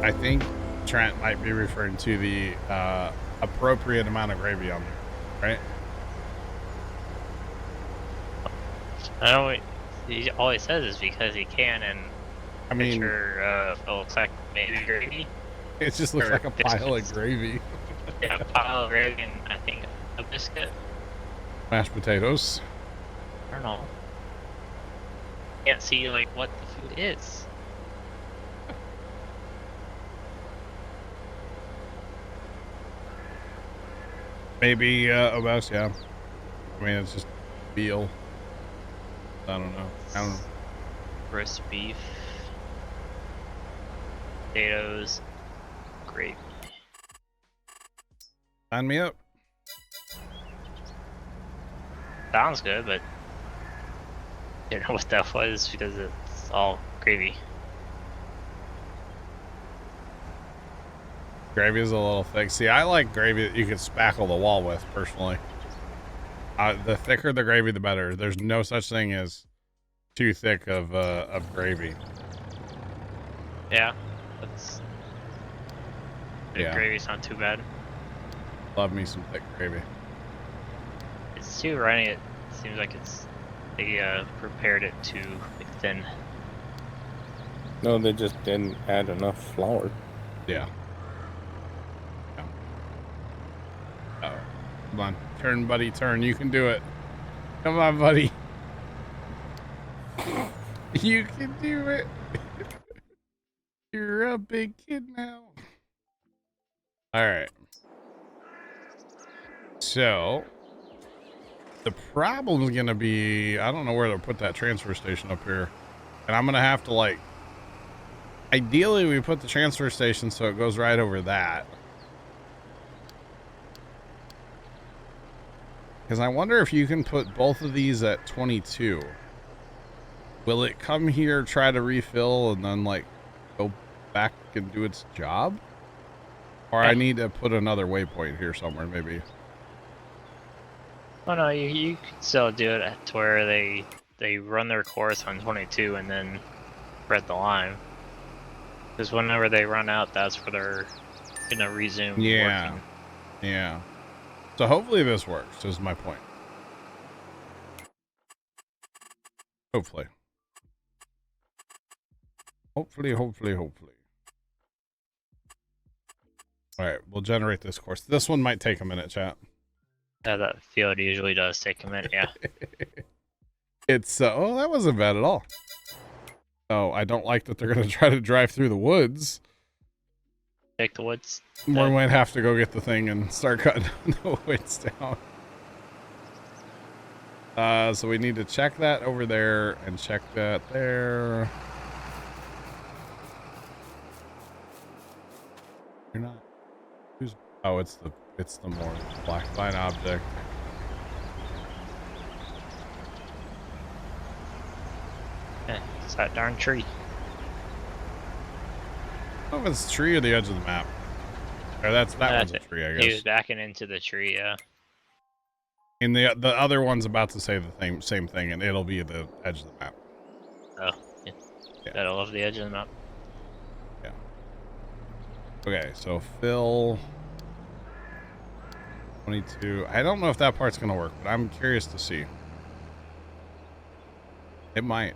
I think Trent might be referring to the appropriate amount of gravy on there, right? I know he always says is because he can, and I mean, picture it looks like maybe gravy. it just looks like a pile of gravy. Yeah, a pile of gravy and I think a biscuit. Mashed potatoes. I don't know. Can't see like what the food is. Maybe a mouse, yeah. I mean, it's just veal. I don't know. Roast beef, potatoes, gravy. Sign me up. Sounds good, but you know what that was because it's all gravy. Gravy is a little thick. See, I like gravy that you can spackle the wall with, personally. The thicker the gravy, the better. There's no such thing as too thick of gravy. Yeah, that's. Yeah. Gravy's not too bad. Love me some thick gravy. It's too runny. It seems like they prepared it too thin. No, they just didn't add enough flour. Yeah. Oh, come on, turn, buddy, turn. You can do it. Come on, buddy. You can do it. You're a big kid now. All right. So the problem's gonna be, I don't know where to put that transfer station up here, and I'm gonna have to, like, ideally we put the transfer station so it goes right over that. Because I wonder if you can put both of these at 22. Will it come here, try to refill, and then, like, go back and do its job? Or I need to put another waypoint here somewhere, maybe. Oh no, you could still do it to where they run their course on 22 and then spread the line. Because whenever they run out, that's where they're gonna resume working. Yeah. So hopefully this works, is my point. Hopefully. Hopefully. All right, we'll generate this course. This one might take a minute, chat. Yeah, that field usually does take a minute, yeah. It's, oh, that wasn't bad at all. Oh, I don't like that they're going to try to drive through the woods. Take the woods. We might have to go get the thing and start cutting the woods down. So we need to check that over there and check that there. You're not. Who's? Oh, it's the more black line object. It's that darn tree. I don't know if it's a tree or the edge of the map. Or that one's a tree, I guess. He was backing into the tree, yeah. And the other one's about to say the same thing, and it'll be the edge of the map. Oh, yeah. That'll love the edge of the map. Yeah. Okay, so fill 22. I don't know if that part's gonna work, but I'm curious to see. It might.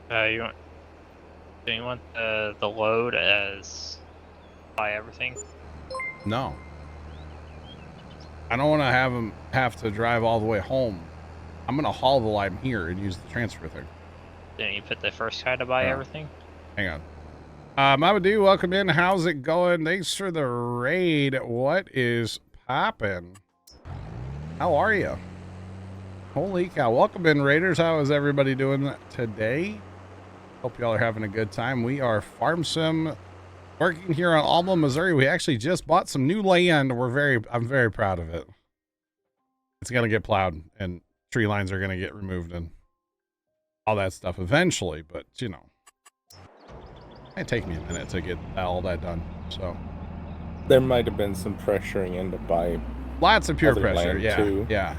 Do you want the load as buy everything? No. I don't want to have them have to drive all the way home. I'm gonna haul the line here and use the transfer thing. Didn't you put the first guy to buy everything? Hang on. Mamadou, welcome in. How's it going? Thanks for the raid. What is poppin'? How are you? Holy cow. Welcome in, Raiders. How is everybody doing today? Hope y'all are having a good time. We are Farm Sim working here on Alma, Missouri. We actually just bought some new land. I'm very proud of it. It's going to get plowed and tree lines are going to get removed and all that stuff eventually, but you know, it'd take me a minute to get all that done. So there might have been some pressuring in to buy lots of peer pressure. Yeah. Too. Yeah.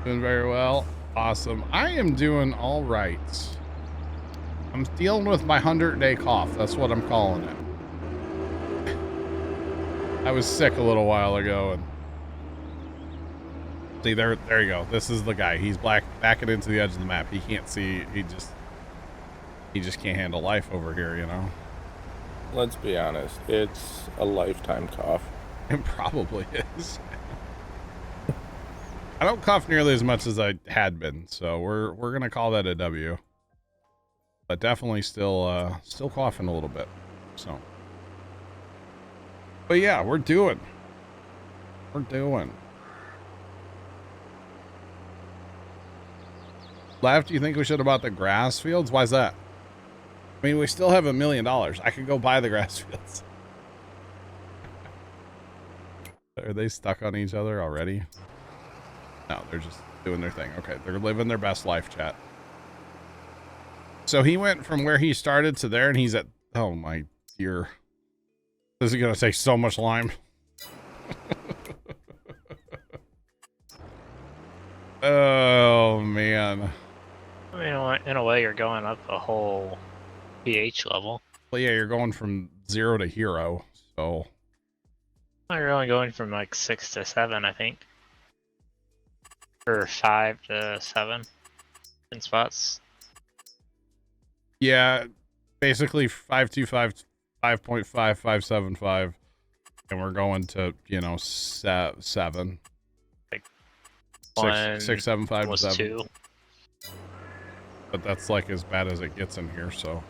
Doing very well. Awesome. I am doing all right. I'm dealing with my 100-day cough. That's what I'm calling it. I was sick a little while ago, and see there you go. This is the guy. He's backing into the edge of the map. He can't see. He just can't handle life over here, you know. Let's be honest. It's a lifetime cough. It probably is. I don't cough nearly as much as I had been, so we're gonna call that a W. But definitely still coughing a little bit. So, but yeah, we're doing. Laugh, do you think we should have bought the grass fields? Why's that? I mean, we still have $1 million. I could go buy the grass fields. Are they stuck on each other already? No, they're just doing their thing. Okay, they're living their best life, chat. So he went from where he started to there, and he's at... Oh, my dear. This is going to take so much lime. Oh, man. I mean, in a way, you're going up a whole pH level. Well, yeah, you're going from 0 to hero, so... You're only going from like 6 to 7, I think. Or 5 to 7 in spots. Yeah, basically 525, 5.5, 575, and we're going to, you know, 7. Like 6, 7, 5, was 7. 2. But that's like as bad as it gets in here, so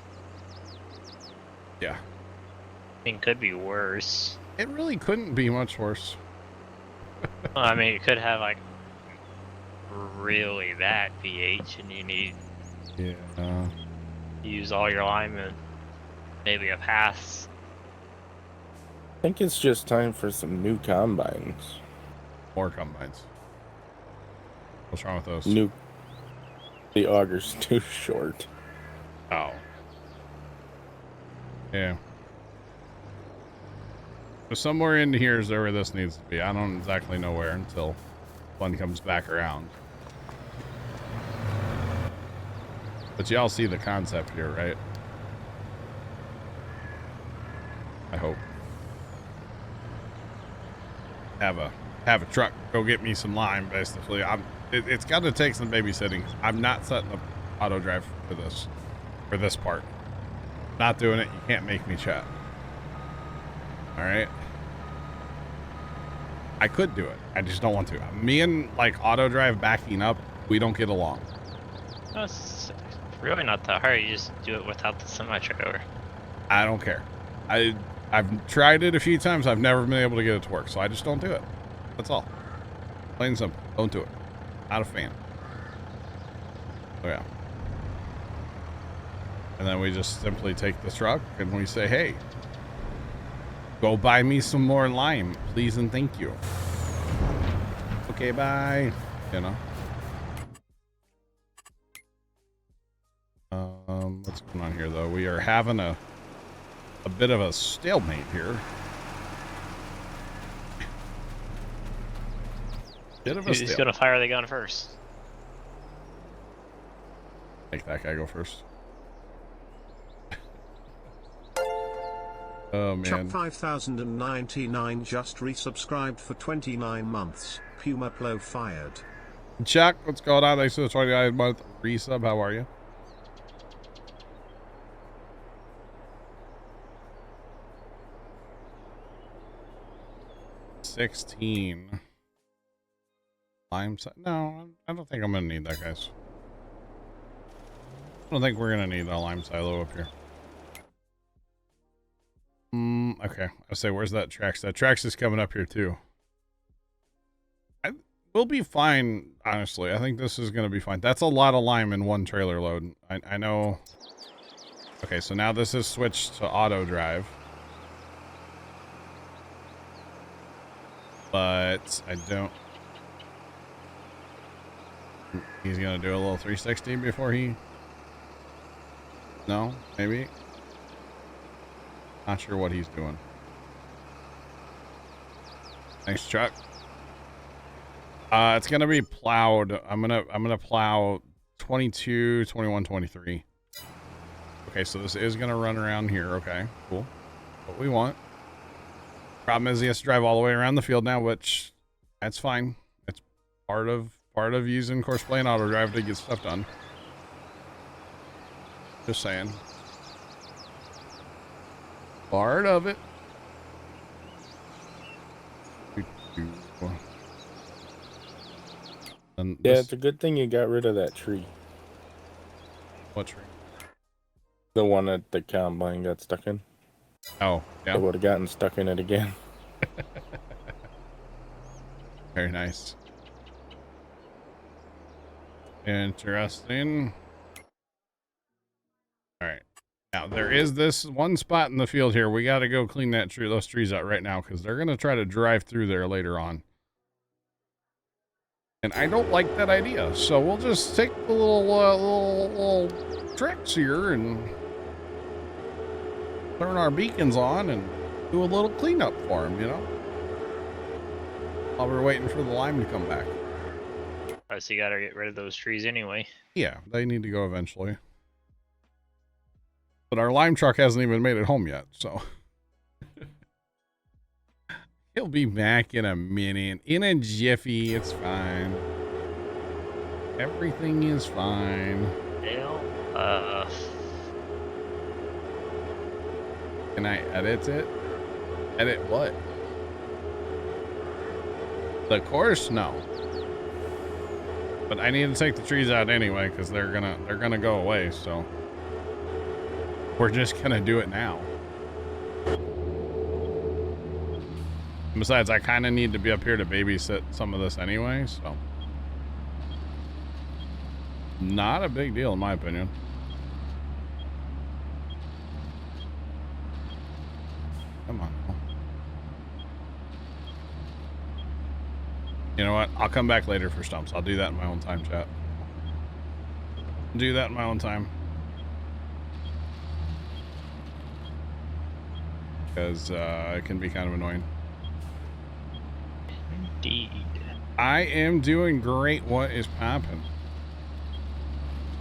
yeah. I mean, could be worse. It really couldn't be much worse. Well, I mean, you could have like really bad pH, and you need Yeah. to use all your lime and maybe a pass. I think it's just time for some new combines. More combines. What's wrong with those? The auger's too short. Oh. Yeah. So somewhere in here is where this needs to be. I don't exactly know where until one comes back around. But y'all see the concept here, right? I hope. Have a truck go get me some lime, basically. It's got to take some babysitting. I'm not setting up auto drive for this part. Not doing it. You can't make me chat. All right. I could do it. I just don't want to. Me and like auto drive backing up, we don't get along. No, it's really not that hard. You just do it without the semi-trailer. I don't care. I've tried it a few times. I've never been able to get it to work, so I just don't do it. That's all. Plain and simple. Don't do it. Not a fan. Oh yeah. And then we just simply take the truck and we say, hey, go buy me some more lime, please and thank you. Okay, bye. You know. What's going on here though? We are having a bit of a stalemate here. Who's gonna fire the gun first? Make that guy go first. Oh man. Chop 5099 just resubscribed for 29 months. Puma Plow fired. Chuck, what's going on? Thanks for the 29-month resub. How are you? $16. Lime silo? No, I don't think I'm gonna need that, guys. I don't think we're gonna need a lime silo up here. Okay. I say, where's that Trax? That Trax is coming up here too. We'll be fine, honestly. I think this is gonna be fine. That's a lot of lime in one trailer load. I know. Okay, so now this is switched to auto drive. But I don't... He's gonna do a little 360 before he... No? Maybe? Not sure what he's doing. Thanks, Chuck. It's gonna be plowed. I'm gonna plow 22, 21, 23. Okay, so this is going to run around here. Okay, cool. What we want. Problem is he has to drive all the way around the field now, which that's fine. It's part of using course play and auto drive to get stuff done. Just saying. Part of it. And Yeah, it's a good thing you got rid of that tree. What tree? The one that the combine got stuck in. Oh, yeah. It would have gotten stuck in it again. Very nice. Interesting. All right. Now, there is this one spot in the field here. We got to go clean those trees out right now because they're going to try to drive through there later on. And I don't like that idea. So we'll just take the little tricks here and turn our beacons on and do a little cleanup for them, you know? While we're waiting for the lime to come back. Oh, so you gotta get rid of those trees anyway. Yeah, they need to go eventually. But our lime truck hasn't even made it home yet, so. He'll be back in a minute. In a jiffy, it's fine. Everything is fine. Hell, Can I edit it? Edit what? The course? No. But I need to take the trees out anyway because they're gonna go away, so we're just gonna do it now. And besides, I kind of need to be up here to babysit some of this anyway, so not a big deal in my opinion. Come on. You know what? I'll come back later for stumps. I'll do that in my own time, chat. Do that in my own time. Because it can be kind of annoying. indeed. I am doing great. What is poppin'?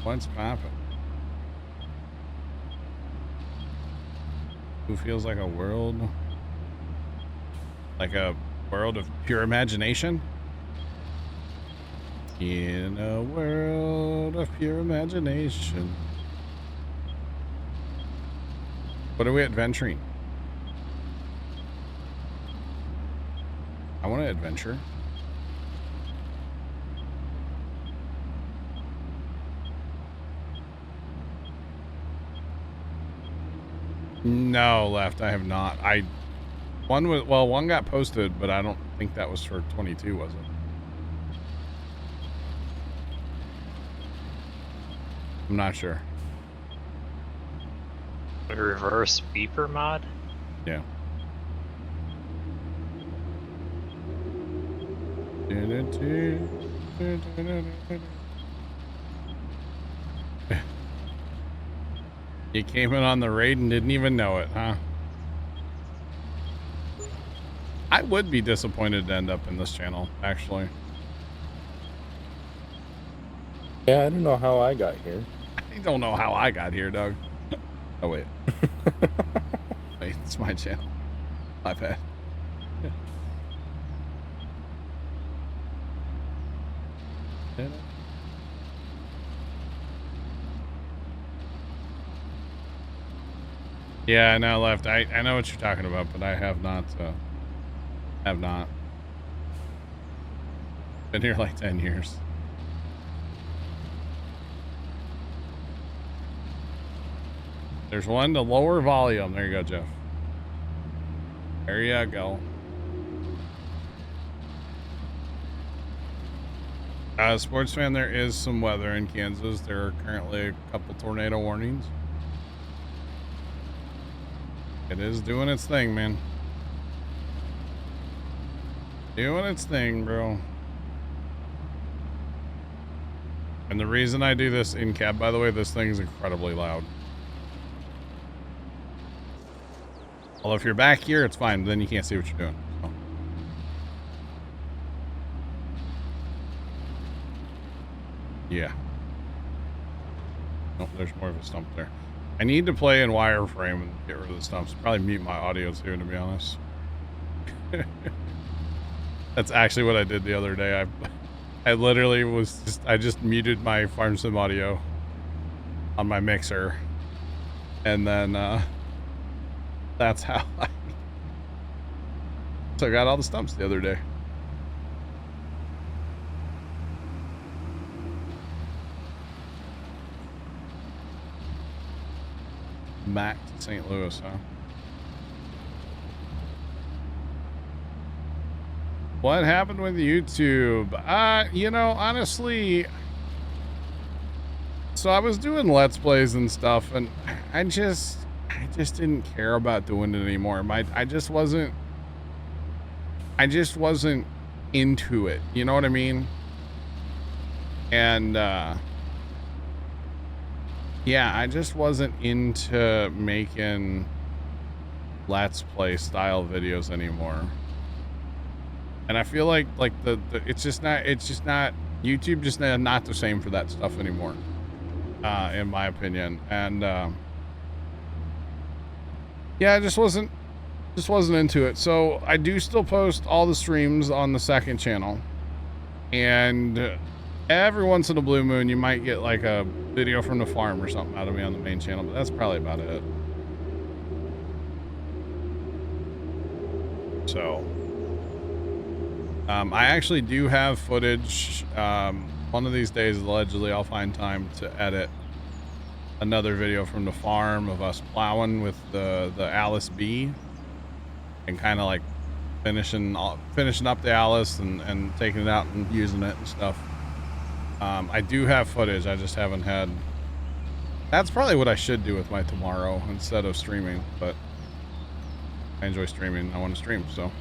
What's poppin'? Who feels like a world? Like a world of pure imagination? In a world of pure imagination. What are we adventuring? I want to adventure. No, left. I have not. One got posted, but I don't think that was for 22, was it? I'm not sure. A reverse beeper mod? Yeah. You came in on the raid and didn't even know it, huh? I would be disappointed to end up in this channel, actually. Yeah, I don't know how I got here. I don't know how I got here, Doug. Oh, wait. Wait, it's my channel. My bad. Yeah, I know, left. I know what you're talking about, but I have not. Been here like 10 years. There's one to lower volume. There you go, Jeff. There you go. Sports fan, there is some weather in Kansas. There are currently a couple tornado warnings. It is doing its thing, man. Doing its thing, bro. And the reason I do this in cab, by the way, this thing's incredibly loud. Well, if you're back here, it's fine. Then you can't see what you're doing. So. Yeah. Oh, there's more of a stump there. I need to play in wireframe and get rid of the stumps. Probably mute my audio too, to be honest. That's actually what I did the other day. I literally I just muted my farm sim audio on my mixer, and then that's how so I got all the stumps the other day. Back to St. Louis, huh? What happened with YouTube? You know, honestly, so I was doing Let's Plays and stuff, and I just didn't care about doing it anymore. I just wasn't into it. You know what I mean? And, yeah, I just wasn't into making Let's Play style videos anymore. And I feel like it's just not YouTube just not the same for that stuff anymore, in my opinion. And yeah, I just wasn't into it. So I do still post all the streams on the second channel, and every once in a blue moon you might get like a video from the farm or something out of me on the main channel, but that's probably about it. So I actually do have footage. One of these days, allegedly, I'll find time to edit another video from the farm of us plowing with the Alice B, and kind of like finishing up the Alice and taking it out and using it and stuff. I do have footage. I just haven't had. That's probably what I should do with my tomorrow instead of streaming. But I enjoy streaming. I want to stream, so.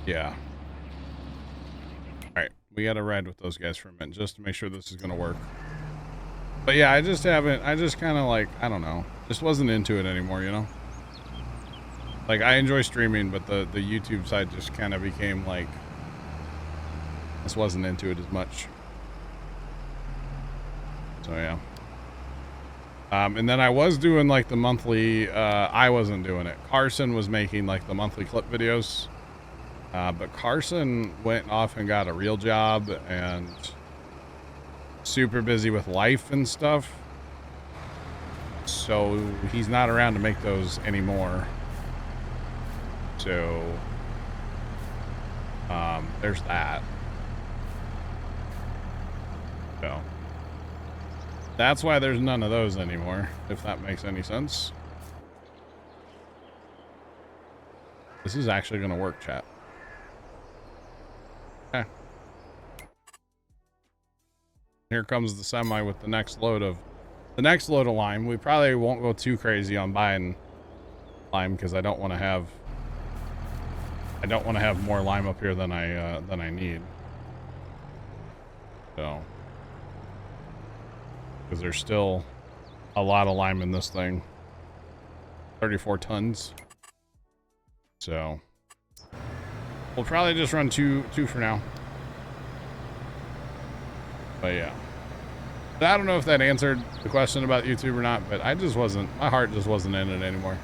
Yeah. Alright, we gotta ride with those guys for a minute just to make sure this is gonna work. But yeah, I just kind of like, I don't know, just wasn't into it anymore, you know? Like, I enjoy streaming, but the YouTube side just kind of became like, just wasn't into it as much. So yeah. And then I was doing like the monthly, I wasn't doing it. Carson was making like the monthly clip videos. But Carson went off and got a real job and super busy with life and stuff. So he's not around to make those anymore. So there's that. So that's why there's none of those anymore, if that makes any sense. This is actually going to work, chat. Here comes the semi with the next load of lime. We probably won't go too crazy on buying lime because I don't want to have more lime up here than I need. So, because there's still a lot of lime in this thing. 34 tons. So we'll probably just run two for now. But yeah, but I don't know if that answered the question about YouTube or not, but my heart just wasn't in it anymore,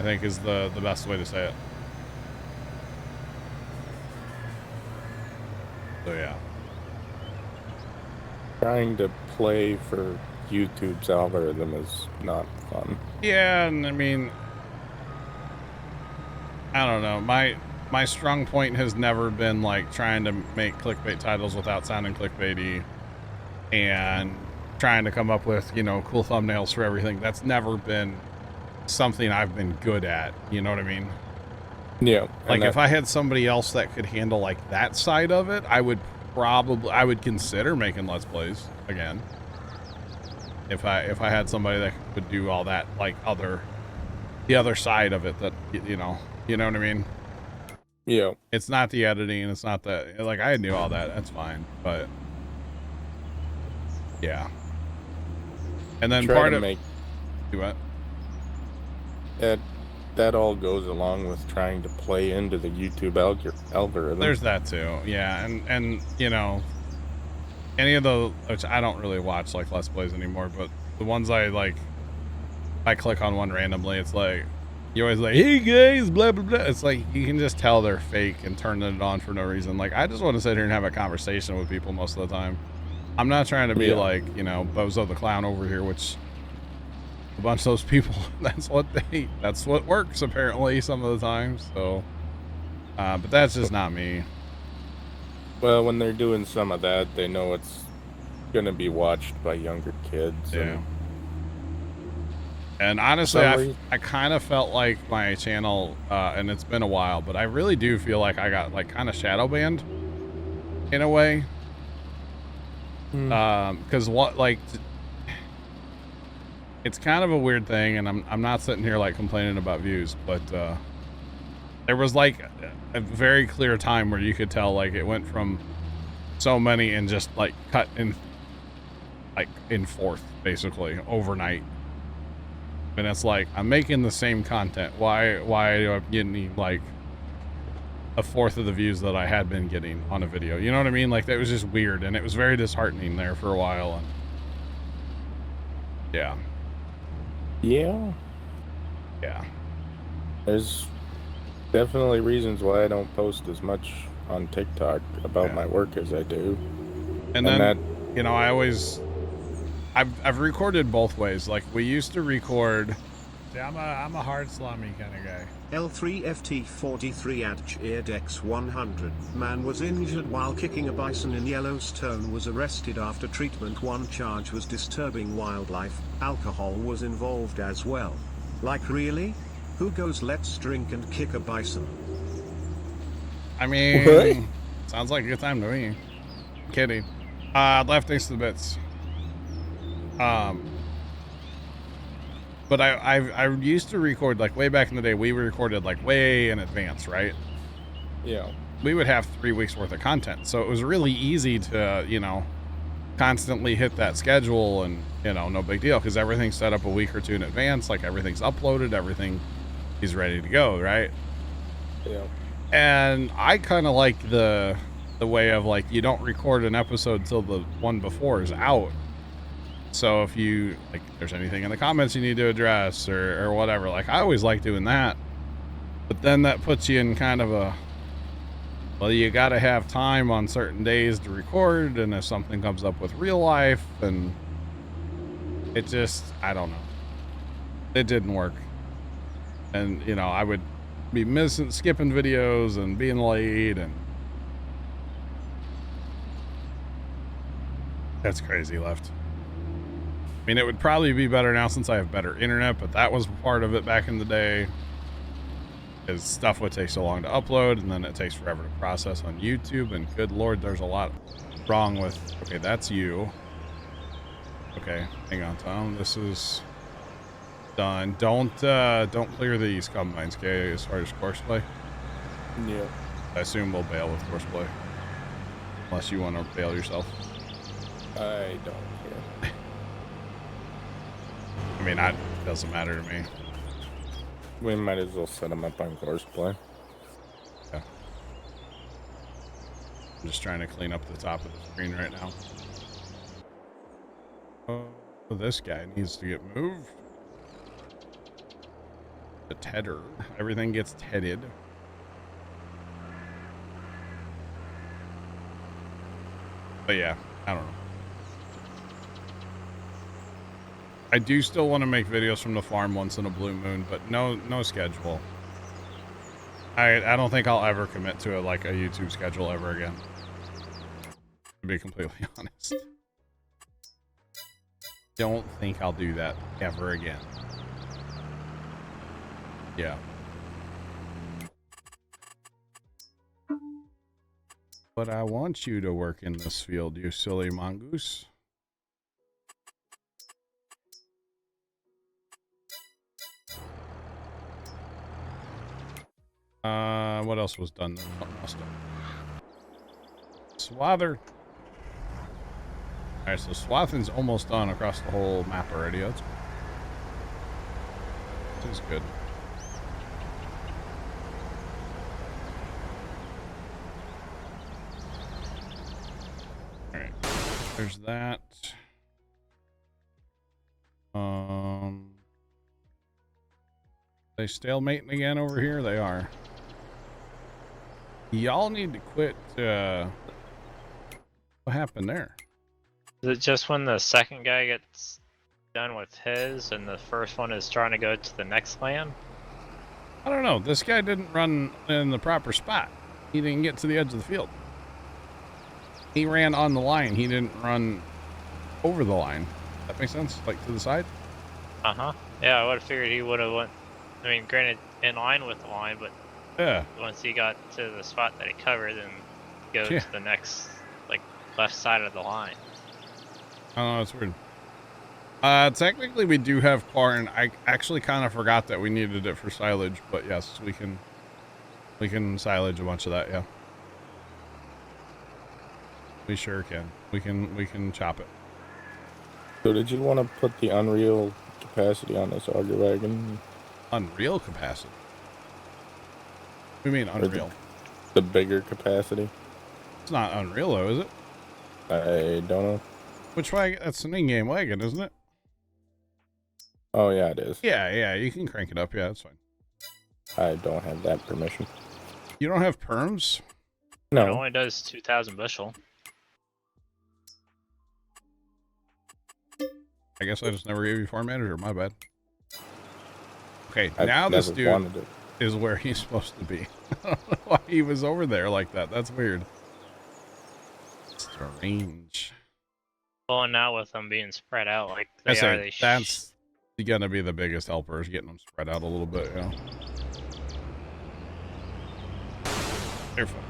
I think is the best way to say it. So yeah. Trying to play for YouTube's algorithm is not fun. Yeah, and I mean, I don't know. My strong point has never been like trying to make clickbait titles without sounding clickbaity and trying to come up with, you know, cool thumbnails for everything. That's never been something I've been good at. You know what I mean? Yeah. Like if I had somebody else that could handle like that side of it, I would consider making Let's Plays again. If I had somebody that could do all that, like the other side of it, that, you know what I mean? Yeah. It's not the editing. It's not the, like, I knew all that. That's fine. But yeah. And then part of do what? That all goes along with trying to play into the YouTube algorithm. There's that too. Yeah. And, you know, any of the, which I don't really watch like Let's Plays anymore, but The ones I like, I click on one randomly. It's like, you're always like, hey guys, blah, blah, blah. It's like, you can just tell they're fake and turning it on for no reason. Like, I just want to sit here and have a conversation with people most of the time. I'm not trying to be like, you know, Bozo the Clown over here, which a bunch of those people, that's what works apparently some of the time. So, but that's just not me. Well, when they're doing some of that, they know it's going to be watched by younger kids. Yeah. And honestly, I kind of felt like my channel, and it's been a while, but I really do feel like I got like kind of shadow banned in a way. Because it's kind of a weird thing, and I'm not sitting here like complaining about views, but there was like a very clear time where you could tell like it went from so many and just like cut in like in fourth basically overnight. And it's like, I'm making the same content. Why do I getting like a fourth of the views that I had been getting on a video? You know what I mean? Like, that was just weird, and it was very disheartening there for a while. And yeah. There's definitely reasons why I don't post as much on TikTok about my work as I do. And then that, you know, I've recorded both ways. Like, we used to record. See, I'm a hard slummy kind of guy. L3FT43 at Eardex 100. Man was injured while kicking a bison in Yellowstone, was arrested after treatment. One charge was disturbing wildlife. Alcohol was involved as well. Like, really? Who goes let's drink and kick a bison? I mean, sounds like a good time to me. Kidding. Left thanks to the bits. But I used to record, like, way back in the day, we recorded, like, way in advance, right? Yeah. We would have 3 weeks worth of content. So it was really easy to, you know, constantly hit that schedule and, you know, no big deal because everything's set up a week or two in advance. Like, everything's uploaded, everything is ready to go, right? Yeah. And I kind of like the way of, like, you don't record an episode till the one before is out. So if you, like, there's anything in the comments you need to address or whatever, like, I always like doing that. But then that puts you in kind of a, well, you got to have time on certain days to record, and if something comes up with real life, and it just, I don't know. It didn't work. And, you know, I would be skipping videos and being late, and that's crazy, Left. I mean, it would probably be better now since I have better internet, but that was part of it back in the day. Is stuff would take so long to upload, and then it takes forever to process on YouTube, and good Lord, there's a lot wrong with, okay, that's you. Okay, hang on, Tom, this is done. Don't clear these combines, okay, as far as courseplay. Yeah. I assume we'll bail with courseplay. Unless you want to bail yourself. I don't care. I mean, it doesn't matter to me. We might as well set them up on courseplay. Yeah. I'm just trying to clean up the top of the screen right now. Oh, this guy needs to get moved. The tedder. Everything gets tedded. But yeah, I don't know. I do still want to make videos from the farm once in a blue moon, but no schedule. I don't think I'll ever commit to like a YouTube schedule ever again. To be completely honest. Don't think I'll do that ever again. Yeah. But I want you to work in this field, you silly mongoose. What else was done? Something else done. Swather. Alright, so swathing's almost done across the whole map already. This is good. Alright, there's that. They stalemating again over here? They are. Y'all need to quit. What happened there? Is it just when the second guy gets done with his and the first one is trying to go to the next land? I don't know. This guy didn't run in the proper spot. He didn't get to the edge of the field. He ran on the line. He didn't run over the line. That makes sense? Like to the side? Uh-huh. Yeah, I would have figured he would have went, I mean, granted, in line with the line, but Yeah. once he got to the spot that he covered, then go Yeah. to the next, like, left side of the line. Oh, that's weird. Technically we do have corn. I actually kind of forgot that we needed it for silage, but yes, we can silage a bunch of that, yeah. We sure can. We can chop it. So did you want to put the unreal capacity on this auger wagon? Unreal capacity? What do you mean unreal? The bigger capacity? It's not unreal though, is it? I don't know. Which wagon? That's an in-game wagon, isn't it? Oh yeah, it is. Yeah, you can crank it up. Yeah, that's fine. I don't have that permission. You don't have perms? It No. only does 2,000 bushel. I guess I just never gave you farm manager. My bad. Okay, I've now this never dude wanted it. is where he's supposed to be. I don't know why he was over there like that. That's weird. Strange. Well, and now with them being spread out like I they are, say they that's gonna be the biggest helper, is getting them spread out a little bit, you know. Careful.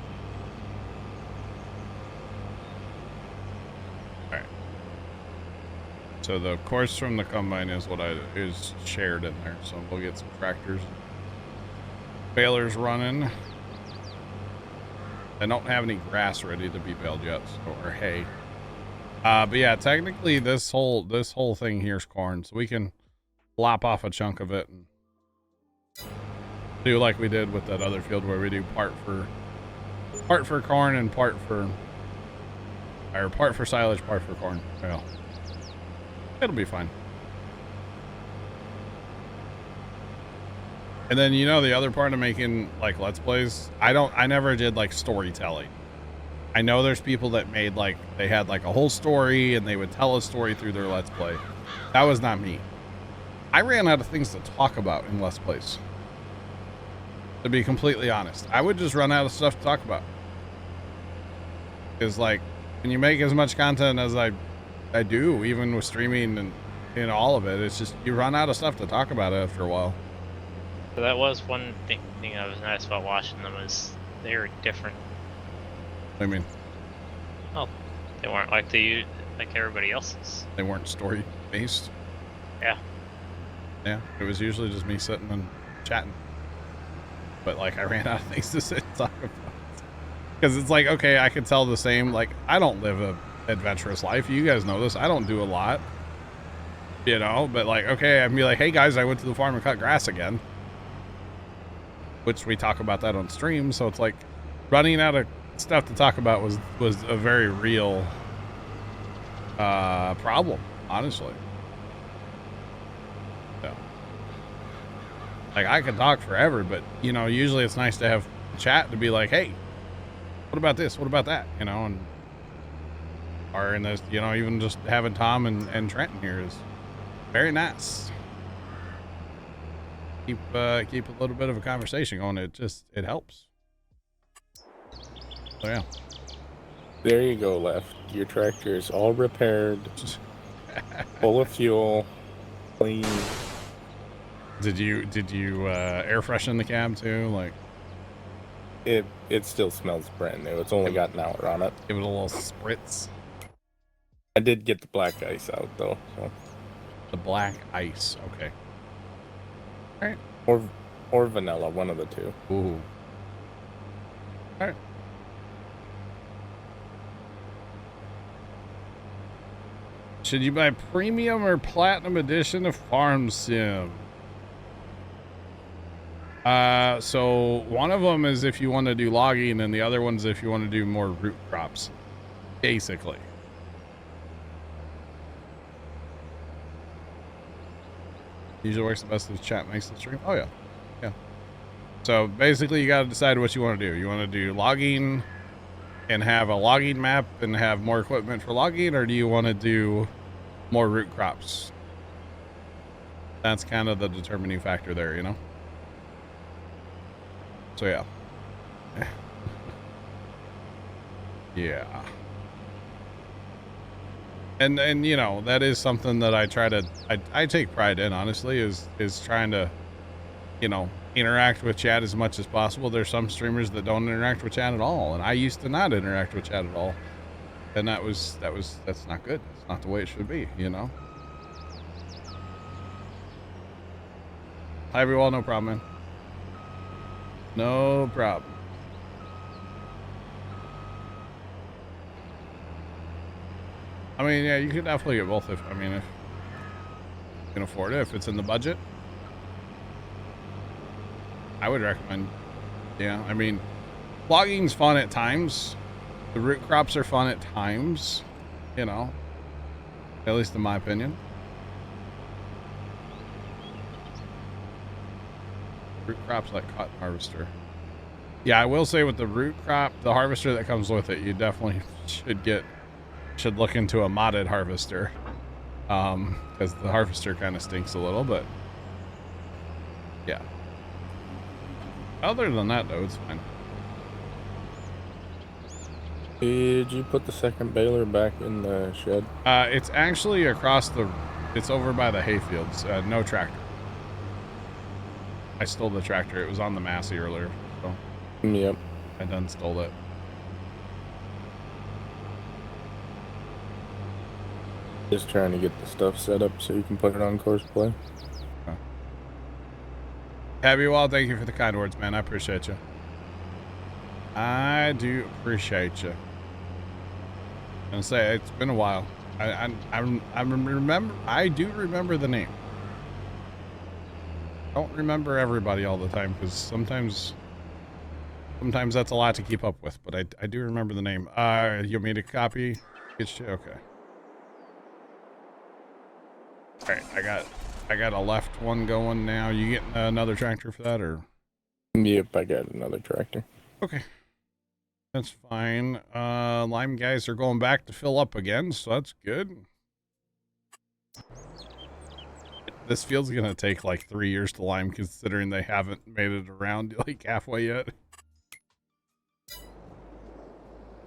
Alright. So the course from the combine is is shared in there, so we'll get some tractors. Balers running. I don't have any grass ready to be baled yet, so, or hay. But yeah, technically this whole thing here's corn, so we can lop off a chunk of it and do like we did with that other field where we do part for corn and part for silage, part for corn. Yeah, it'll be fine. And then, you know, the other part of making like Let's Plays, I never did like storytelling. I know there's people that made like, they had like a whole story and they would tell a story through their Let's Play. That was not me. I ran out of things to talk about in Let's Plays. To be completely honest, I would just run out of stuff to talk about. Because like, when you make as much content as I do, even with streaming and in all of it, it's just, you run out of stuff to talk about after a while. So that was one thing that was nice about watching them, is they were different. I mean, Oh, they weren't like everybody else's. they weren't story based. Yeah. Yeah, it was usually just me sitting and chatting. But like, I ran out of things to sit and talk about. Because it's like, okay, I could tell the same, like, I don't live a adventurous life. You guys know this. I don't do a lot. You know, but like, okay, I'd be like, hey guys, I went to the farm and cut grass again. Which we talk about that on stream, so it's like running out of stuff to talk about was a very real problem, honestly. So, like, I could talk forever, but you know, usually it's nice to have chat to be like, hey, what about this? What about that? You know, and or in this, you know, even just having Tom and Trenton here is very nice. Keep a little bit of a conversation going. It helps. So yeah. There you go, Left. Your tractor is all repaired, full of fuel, clean. Did you air freshen the cab too? Like, It still smells brand new. It's only got an hour on it. give it a little spritz. I did get the black ice out though, so. The black ice. Okay. All right. Or vanilla, one of the two. Ooh. All right. Should you buy premium or platinum edition of Farm Sim? So one of them is if you want to do logging, and the other one's if you want to do more root crops, basically. Usually works the best with chat makes the stream. Oh yeah. So basically, you got to decide what you want to do. You want to do logging and have a logging map and have more equipment for logging, or do you want to do more root crops? That's kind of the determining factor there, you know? So yeah. Yeah. And you know, that is something that I try to I take pride in, honestly, is trying to, you know, interact with chat as much as possible. There's some streamers that don't interact with chat at all, and I used to not interact with chat at all. And that's not good. It's not the way it should be, you know? Hi everyone, no problem, man. No problem. I mean, yeah, you could definitely get both if you can afford it, if it's in the budget. I would recommend, yeah, I mean, logging's fun at times. The root crops are fun at times, you know, at least in my opinion. Root crops like cotton harvester. Yeah, I will say with the root crop, the harvester that comes with it, you definitely should look into a modded harvester. Because the harvester kind of stinks a little, but yeah. Other than that, though, it's fine. Did you put the second baler back in the shed? It's actually it's over by the hayfields. No tractor. I stole the tractor. It was on the Massey earlier. So Yep. I done stole it. Just trying to get the stuff set up so you can put it on course play. Happy Wall, thank you for the kind words, man. I appreciate you. I do appreciate you. I'm gonna say it's been a while. I do remember the name. Don't remember everybody all the time because sometimes that's a lot to keep up with. But I do remember the name. You want me to copy? Get you? Okay. All right, I got a left one going now. You getting another tractor for that, or? Yep, I got another tractor. Okay, that's fine. Lime guys are going back to fill up again, so that's good. This field's gonna take like 3 years to lime, considering they haven't made it around like halfway yet.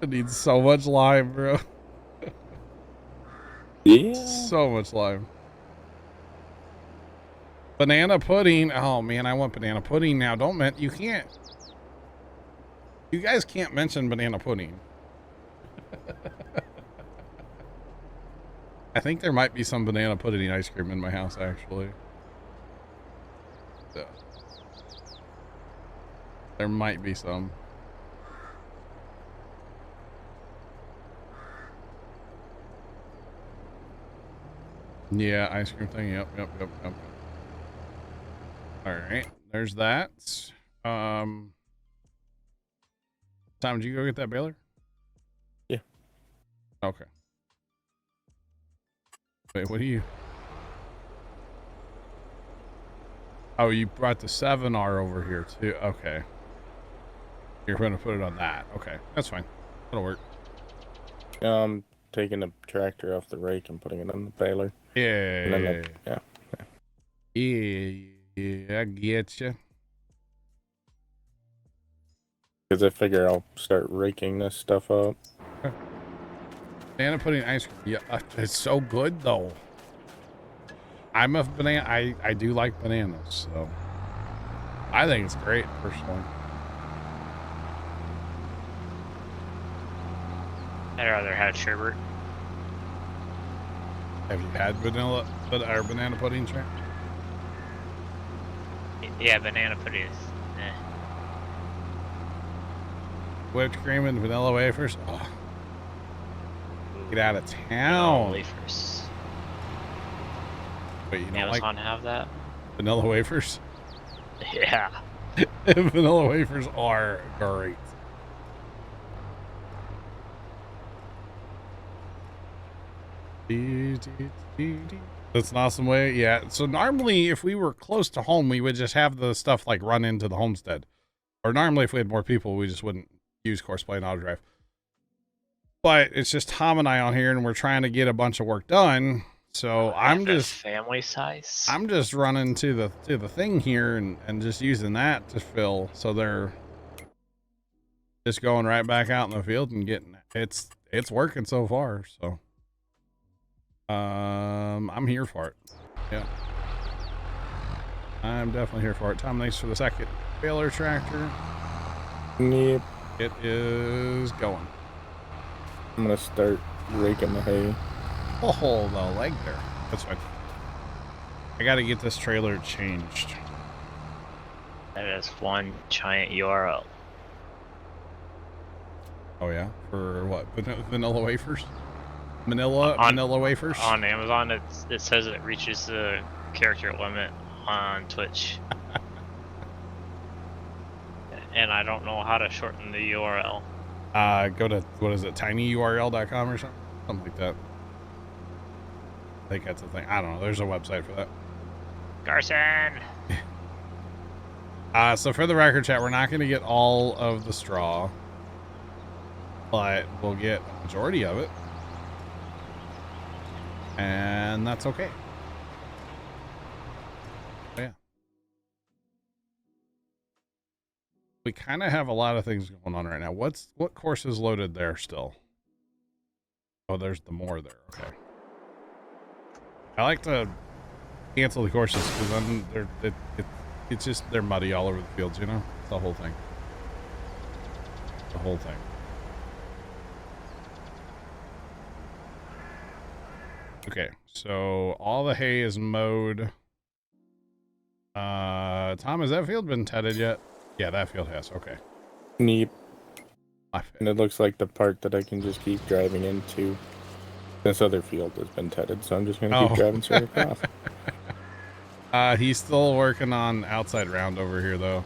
It needs so much lime, bro. Yeah. So much lime. Banana pudding. Oh man, I want banana pudding now. You can't. You guys can't mention banana pudding. I think there might be some banana pudding ice cream in my house, actually. So, there might be some. Yeah, ice cream thing. Yep. All right, there's that. Tom, did you go get that baler? Yeah. Okay. Wait, what do you? Oh, you brought the 7R over here too. Okay. You're going to put it on that. Okay, that's fine. That'll work. I'm taking the tractor off the rake and putting it on the baler. Yeah. Yeah. Yeah, I get you. Because I figure I'll start raking this stuff up. Banana pudding ice cream. Yeah, it's so good though. I'm a banana. I do like bananas, so I think it's great personally. I'd rather have sherbet. Have you had banana pudding, Trent? Yeah, banana pudding is. Whipped cream and vanilla wafers. Oh. Get out of town. Wafers. Wait, you don't Amazon like have that? vanilla wafers? Yeah. Vanilla wafers are great. That's an awesome way. Yeah. So normally if we were close to home, we would just have the stuff like run into the homestead. Or normally if we had more people, we just wouldn't use Courseplay and Auto Drive. But it's just Tom and I on here and we're trying to get a bunch of work done. So I'm just family size. I'm just running to the thing here and just using that to fill. So they're just going right back out in the field and getting it's working so far. So I'm here for it. Yeah. I'm definitely here for it. Tom, thanks for the second baler tractor. Yep. It is going. I'm gonna start raking the hay. Oh, the leg there. That's fine. I gotta get this trailer changed. That is one giant URL. Oh yeah? For what? Vanilla wafers? Manila wafers? On Amazon, it says it reaches the character limit on Twitch. And I don't know how to shorten the URL. Go to, what is it, tinyurl.com or something? Something like that. I think that's the thing. I don't know. There's a website for that. Carson! So for the record, chat, we're not going to get all of the straw, but we'll get a majority of it. And that's okay. Oh, yeah. We kind of have a lot of things going on right now. What course is loaded there still? Oh, there's the more there. Okay. I like to cancel the courses because then it's just they're muddy all over the fields, you know? It's the whole thing. The whole thing. Okay, so all the hay is mowed. Tom, has that field been tedded yet? Yeah, that field has. Okay. Neat. And it looks like the part that I can just keep driving into. This other field has been tedded, so I'm just going to keep driving straight across. He's still working on outside round over here, though.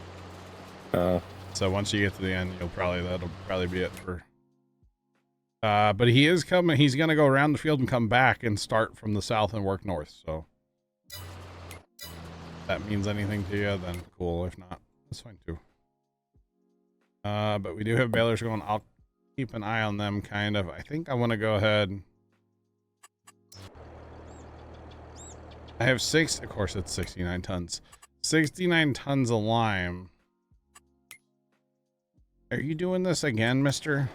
So once you get to the end, that'll probably be it for. But he is coming. He's going to go around the field and come back and start from the south and work north. So if that means anything to you, then cool. If not, that's fine too. But we do have balers going. I'll keep an eye on them, kind of. I think I want to go ahead. I have of course it's 69 tons. 69 tons of lime. Are you doing this again, mister?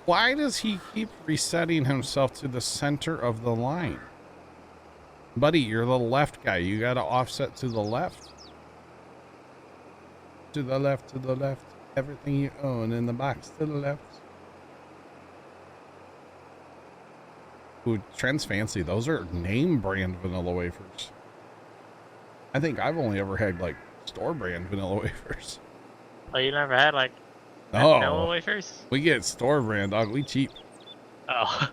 Why does he keep resetting himself to the center of the line? Buddy, you're the left guy. You gotta offset to the left. To the left, to the left. Everything you own in the box to the left. Ooh, Trent's fancy. Those are name brand vanilla wafers. I think I've only ever had like store brand vanilla wafers. Oh, you never had like no vanilla wafers? We get store brand, dog. We cheap. Oh.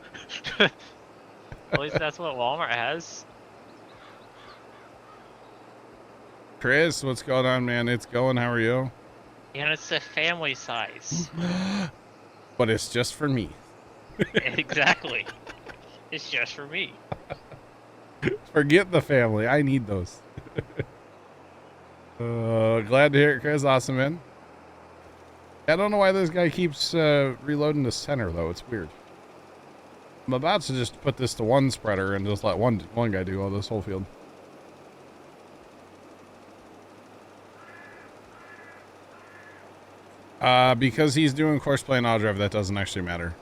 At least that's what Walmart has. Chris, what's going on, man? It's going. How are you? And it's a family size. But it's just for me. Exactly. It's just for me. Forget the family. I need those. Glad to hear it, Chris. Awesome, man. I don't know why this guy keeps reloading the center, though. It's weird. I'm about to just put this to one spreader and just let one guy do all this whole field. Because he's doing Courseplay and Auto Drive, that doesn't actually matter.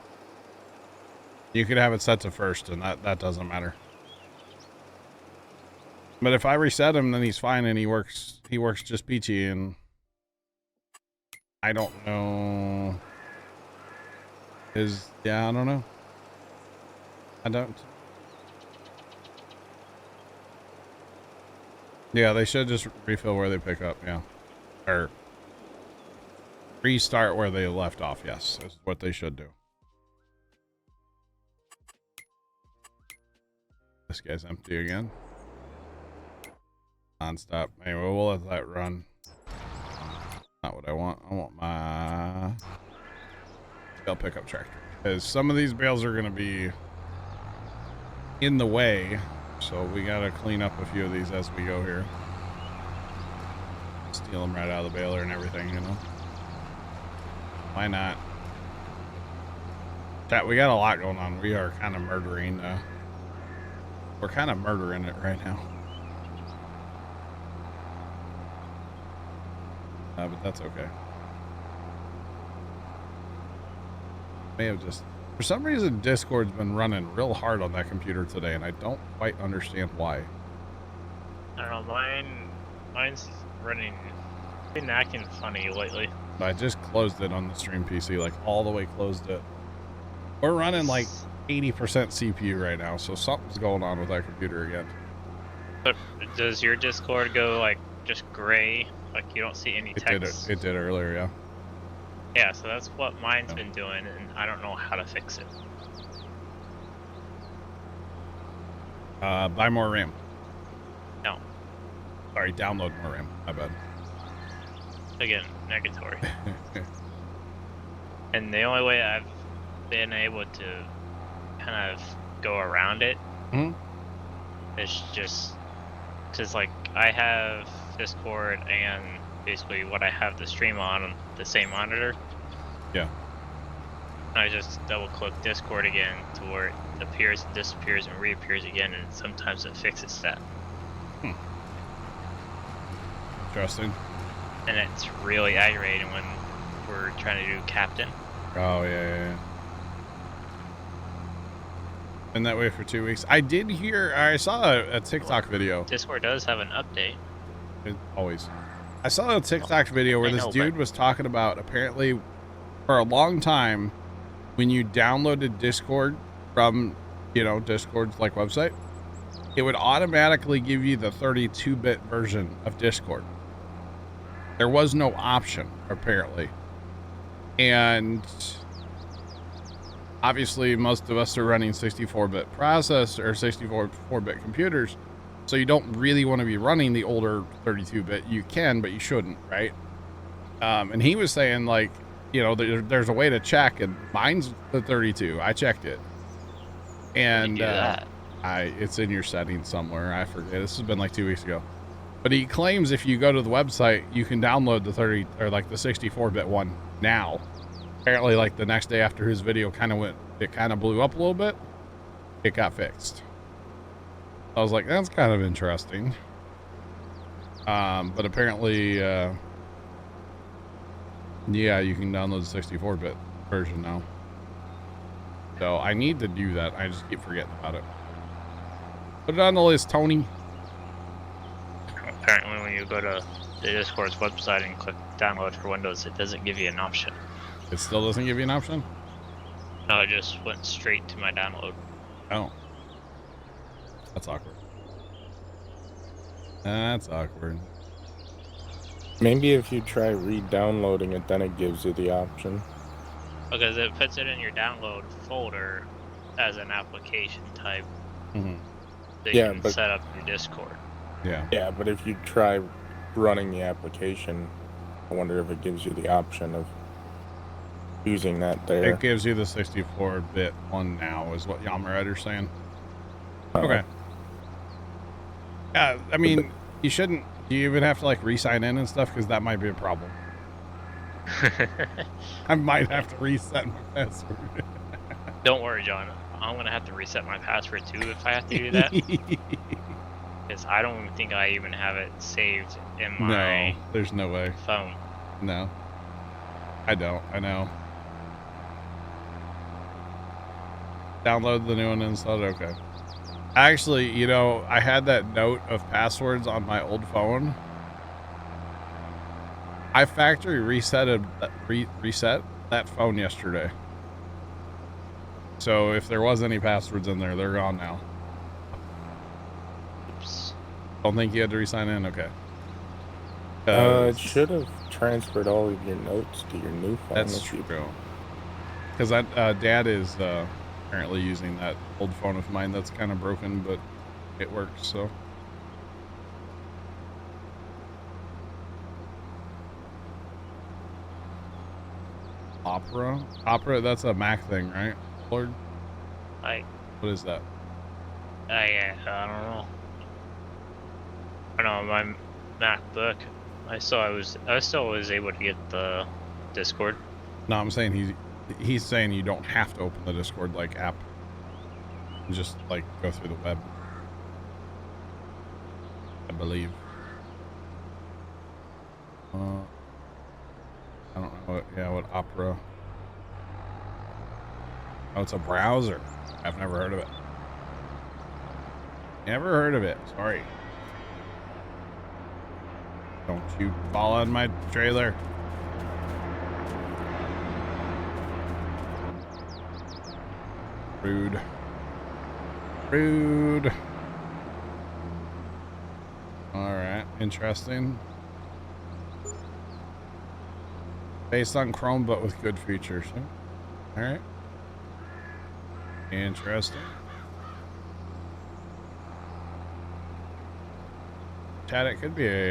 You could have it set to first, and that doesn't matter. But if I reset him, then he's fine, and he works just peachy, and I don't know. Yeah, I don't know. I don't. Yeah, they should just refill where they pick up, yeah. Or restart where they left off, yes, is what they should do. This guy's empty again. Non-stop. Anyway, we'll let that run. Not what I want. I want my bale pickup tractor. Because some of these bales are going to be in the way, so we gotta clean up a few of these as we go here. Steal them right out of the baler and everything, you know. Why not? Chat, we got a lot going on. We are kind of murdering. We're kind of murdering it right now. But that's okay. May have just, for some reason, Discord's been running real hard on that computer today, and I don't quite understand why. I don't know, mine's running, been acting funny lately. But I just closed it on the stream PC, like all the way closed it. We're running like 80% CPU right now, so something's going on with that computer again. But does your Discord go like just gray? Like you don't see any text? It did earlier, yeah. Yeah, so that's what mine's been doing, and I don't know how to fix it. Buy more RAM. No. Sorry, download more RAM. My bad. Again, negatory. And the only way I've been able to kind of go around it is just because, like, I have Discord and basically what I have the stream on the same monitor. Yeah. I just double click Discord again to where it appears, disappears, and reappears again, and sometimes it fixes that. Interesting. And it's really aggravating when we're trying to do captain. Oh, yeah. Been that way for 2 weeks. I did hear, I saw a TikTok video. Discord does have an update. Always. I saw a TikTok video where this dude was talking about, apparently, for a long time, when you downloaded Discord from, Discord's like website, it would automatically give you the 32-bit version of Discord. There was no option, apparently. And obviously, most of us are running 64-bit processor or 64-bit computers, so you don't really want to be running the older 32-bit. You can, but you shouldn't, right? And he was saying, like, there's a way to check, and mine's the 32. I checked it, and it's in your settings somewhere. I forget. This has been like 2 weeks ago. But he claims if you go to the website, you can download the 30 or like the 64-bit one now. Apparently, like the next day after his video kind of blew up a little bit, it got fixed. I was like, that's kind of interesting. But apparently, yeah, you can download the 64-bit version now. So I need to do that. I just keep forgetting about it. Put it on the list, Tony. Apparently, when you go to the Discord's website and click download for Windows, it doesn't give you an option. It still doesn't give you an option? No, it just went straight to my download. Oh. That's awkward. That's awkward. Maybe if you try re-downloading it, then it gives you the option. Because it puts it in your download folder as an application type. Mm-hmm. So you can set up your Discord. Yeah. Yeah, but if you try running the application, I wonder if it gives you the option of using that there. It gives you the 64-bit one now, is what Yamarader's saying. Okay. Yeah, I mean, you shouldn't. Do you even have to like re-sign in and stuff? Because that might be a problem. I might have to reset my password. Don't worry, John. I'm gonna have to reset my password too if I have to do that. Because I don't think I even have it saved in my No, there's no way. phone. No. I don't. I know. Download the new one and install it. Okay. Actually, I had that note of passwords on my old phone. I factory reset that phone yesterday. So if there was any passwords in there, they're gone now. Oops. Don't think you had to re-sign in? Okay. It should have transferred all of your notes to your new phone. That's true. Because Dad is apparently using that old phone of mine that's kind of broken, but it works, so. Opera, that's a Mac thing, right, Lord? Like, What is that? Yeah, I don't know. I don't know, my MacBook. I still was able to get the Discord. No, I'm saying he's saying you don't have to open the Discord like app. You just like go through the web. I believe. I don't know what Opera. Oh, it's a browser. I've never heard of it. Never heard of it. Sorry. Don't you fall on my trailer. Rude. Rude. Alright, interesting. Based on Chrome, but with good features. Alright. Interesting. Chad, it could be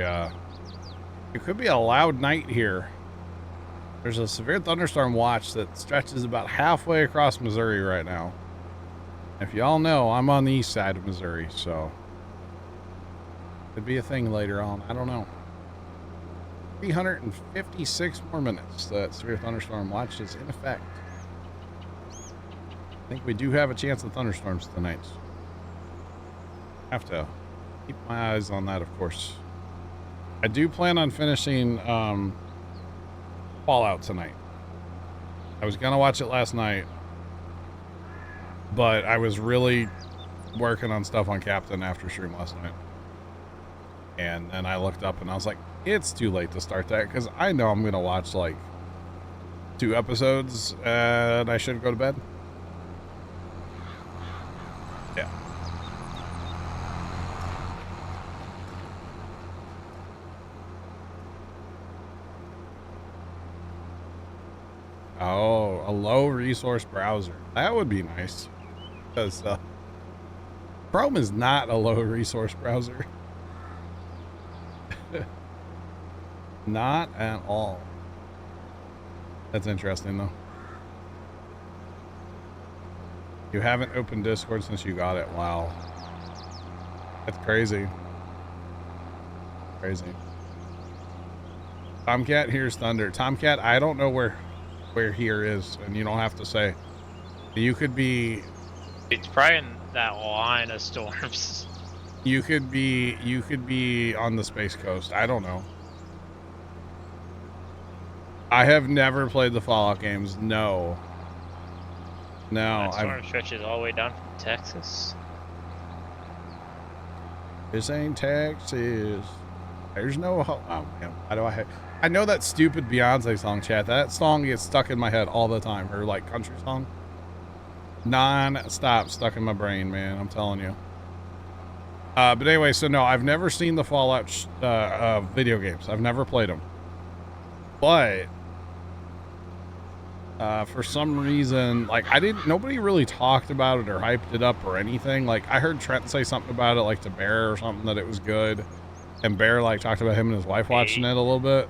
a loud night here. There's a severe thunderstorm watch that stretches about halfway across Missouri right now. If y'all know, I'm on the east side of Missouri, so could be a thing later on. I don't know. 356 more minutes. That severe thunderstorm watch is in effect. I think we do have a chance of thunderstorms tonight. Have to keep my eyes on that, of course. I do plan on finishing Fallout tonight. I was gonna watch it last night, but I was really working on stuff on Captain after stream last night. And then I looked up and I was like, it's too late to start that because I know I'm gonna watch like 2 episodes and I should go to bed. Yeah. Oh, a low resource browser. That would be nice. Because Chrome is not a low resource browser. Not at all. That's interesting though. You haven't opened Discord since you got it. Wow. That's crazy. Crazy. Tomcat, here's thunder. Tomcat, I don't know where here is, and you don't have to say. You could be... It's probably in that line of storms. You could be on the Space Coast. I don't know. I have never played the Fallout games. No. No. That storm stretches all the way down from Texas. This ain't Texas. There's no... Oh, man. Why do I know that stupid Beyonce song, chat. That song gets stuck in my head all the time. Her, like, country song. Non-stop stuck in my brain, man. I'm telling you. But anyway, so no, I've never seen the Fallout video games. I've never played them. But for some reason, like, nobody really talked about it or hyped it up or anything. Like, I heard Trent say something about it, like to Bear or something, that it was good. And Bear, like, talked about him and his wife watching it a little bit.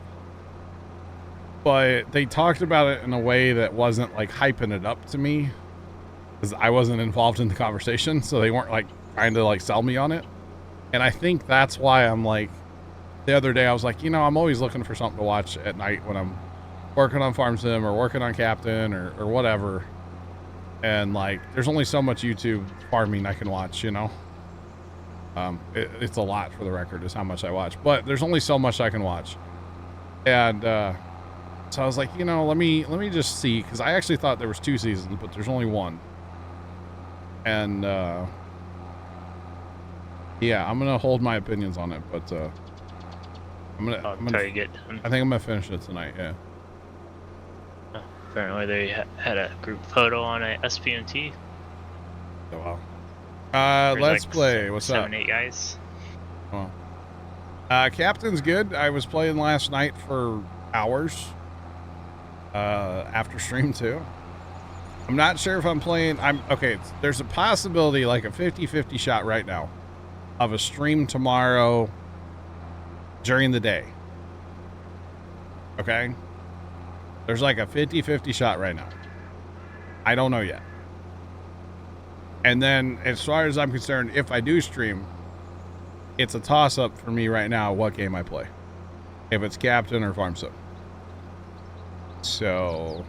But they talked about it in a way that wasn't, like, hyping it up to me. Because I wasn't involved in the conversation, so they weren't, like, trying to, like, sell me on it. And I think that's why I'm, like, the other day I was like, you know, I'm always looking for something to watch at night when I'm working on Farm Sim or working on Captain or whatever. And, like, there's only so much YouTube farming I can watch, you know? It's a lot, for the record, is how much I watch. But there's only so much I can watch. And so I was like, you know, let me just see. Because I actually thought there was 2 seasons, but there's only 1. And, yeah, I'm going to hold my opinions on it. But I'm gonna try to get done. I think I'm going to finish it tonight, yeah. Apparently they had a group photo on a SPMT. Oh, wow. Let's like play. What's 7, up? 8 guys. Well, Captain's good. I was playing last night for hours after stream too. I'm not sure if I'm playing. Okay. There's a possibility, like a 50-50 shot right now, of a stream tomorrow during the day. Okay. There's like a 50-50 shot right now. I don't know yet. And then, as far as I'm concerned, if I do stream, it's a toss-up for me right now what game I play. If it's Captain or Farm Sim. So,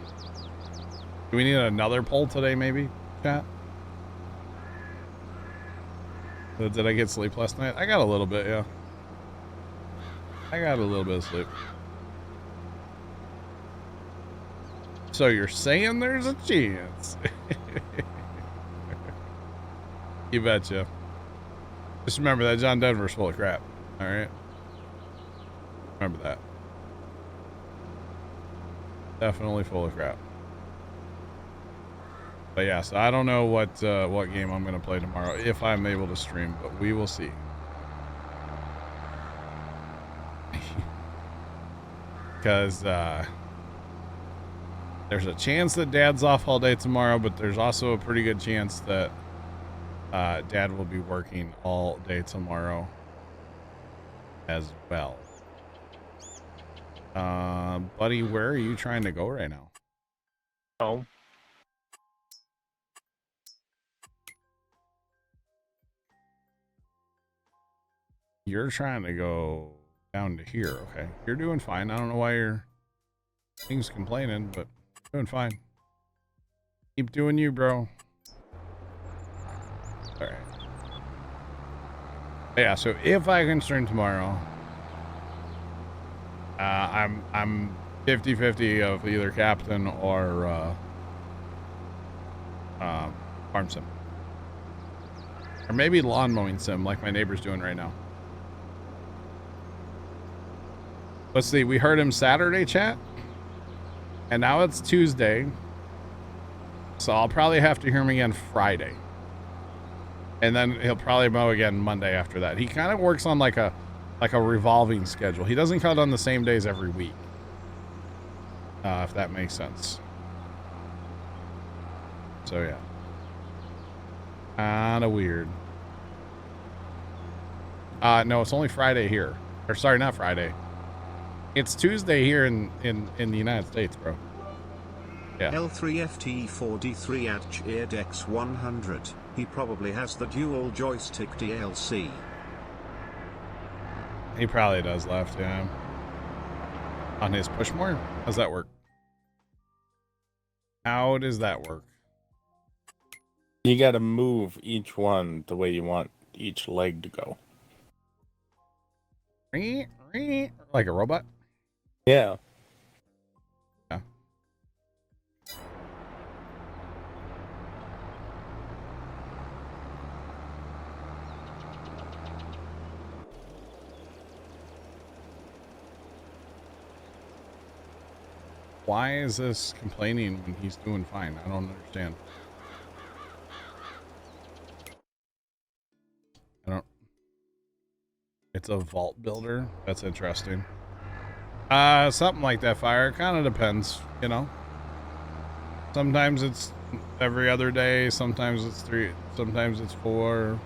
do we need another poll today, maybe, chat? Did I get sleep last night? I got a little bit, yeah. I got a little bit of sleep. So you're saying there's a chance? You betcha. Just remember that John Denver's full of crap. All right. Remember that. Definitely full of crap. But yeah, so I don't know what game I'm gonna play tomorrow if I'm able to stream, but we will see. Because there's a chance that Dad's off all day tomorrow, but there's also a pretty good chance that Dad will be working all day tomorrow as well. Buddy, where are you trying to go right now? Home. You're trying to go down to here, okay? You're doing fine. I don't know why your thing's complaining, but doing fine. Keep doing you, bro. All right. Yeah, so if I can stream tomorrow, I'm 50-50 of either Captain or Farm Sim. Or maybe lawn mowing sim like my neighbor's doing right now. Let's see, we heard him Saturday, chat. And now it's Tuesday. So I'll probably have to hear him again Friday. And then he'll probably mow again Monday after that. He kind of works on like a revolving schedule. He doesn't cut on the same days every week. If that makes sense. So yeah. Kinda weird. No, it's only Friday here. Or sorry, not Friday. It's Tuesday here in the United States, bro. Yeah. L3FT4D3 at CheerDex100. He probably has the dual joystick DLC. He probably does left, yeah. On his Pushmore? How's that work? How does that work? You gotta move each one the way you want each leg to go. Like a robot? Yeah. Yeah. Why is this complaining when he's doing fine? I don't understand. It's a vault builder? That's interesting. Something like that, Fire. It kind of depends, you know? Sometimes it's every other day, sometimes it's 3, sometimes it's 4.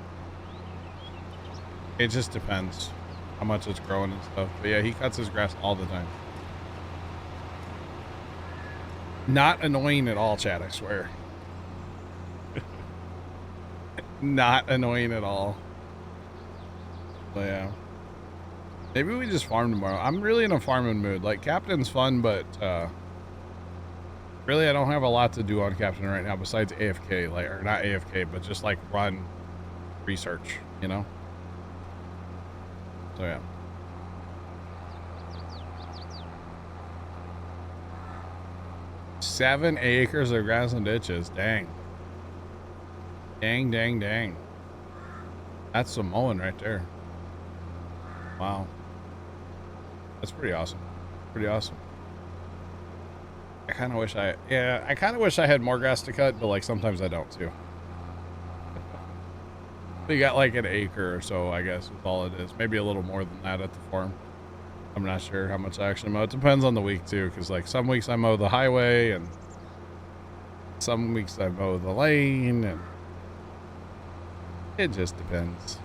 It just depends how much it's growing and stuff. But yeah, he cuts his grass all the time. Not annoying at all, chat, I swear. Not annoying at all. But yeah. Maybe we just farm tomorrow. I'm really in a farming mood. Like, Captain's fun, but really I don't have a lot to do on Captain right now besides AFK. Like, or not AFK, but just like run research, you know? So yeah. Seven acres of grass and ditches. Dang. Dang, dang, dang. That's some mowing right there. Wow. That's pretty awesome. Pretty awesome. I kind of wish I had more grass to cut, but like sometimes I don't too. We got like an acre or so, I guess, is all it is. Maybe a little more than that at the farm. I'm not sure how much I actually mow. It depends on the week too, because like some weeks I mow the highway and some weeks I mow the lane, and it just depends.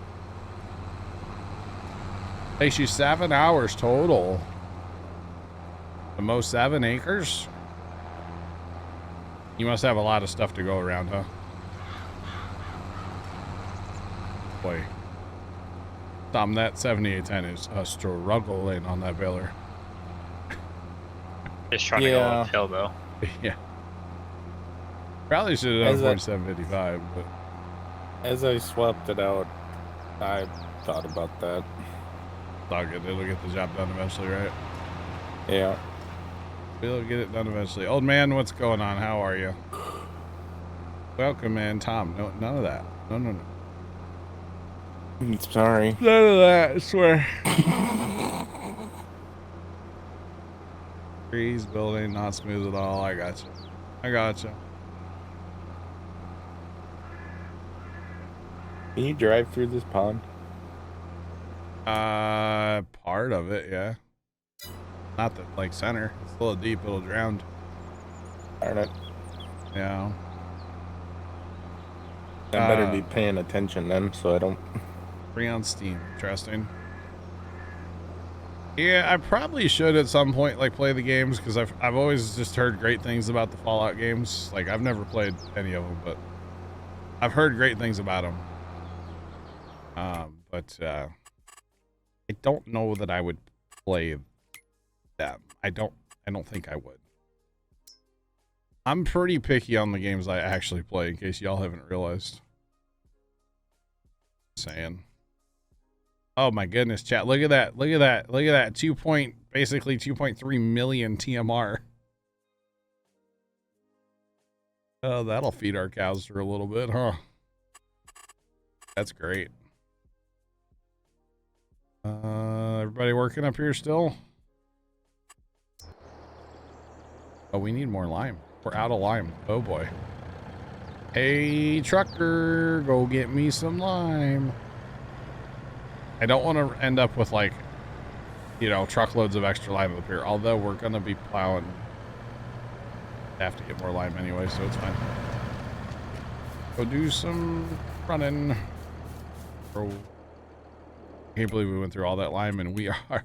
Takes you 7 hours total to mow 7 acres. You must have a lot of stuff to go around, huh? boy. Tom, that 7810 is a struggling on that baler. Just trying to go uphill though. Yeah. Probably should have done As 4755, but As I swapped it out, I thought about that. it's all good. It'll get the job done eventually, right? Yeah. We'll get it done eventually. Old man, what's going on? How are you? Welcome, man. Tom, no, none of that. No, no, no. Sorry. None of that, I swear. Trees, building, not smooth at all. I got you. I got you. Can you drive through this pond? Part of it, yeah. Not the like center. It's a little deep. It'll drown. Darn it. Yeah. I better be paying attention then, so I don't. Free on Steam. Interesting. Yeah, I probably should at some point like play the games because I've always just heard great things about the Fallout games. Like I've never played any of them, but I've heard great things about them. But I don't know that I would play them. I don't think I would. I'm pretty picky on the games I actually play, in case y'all haven't realized. Saying. Oh my goodness, chat. Look at that. Look at that. Look at that. Basically 2.3 million TMR. Oh, that'll feed our cows for a little bit, huh? That's great. Everybody working up here still? Oh, we need more lime. We're out of lime. Oh boy. Hey, trucker, go get me some lime. I don't want to end up with like, you know, truckloads of extra lime up here. Although we're going to be plowing. Have to get more lime anyway, so it's fine. Go do some running. Bro. I can't believe we went through all that lime and we are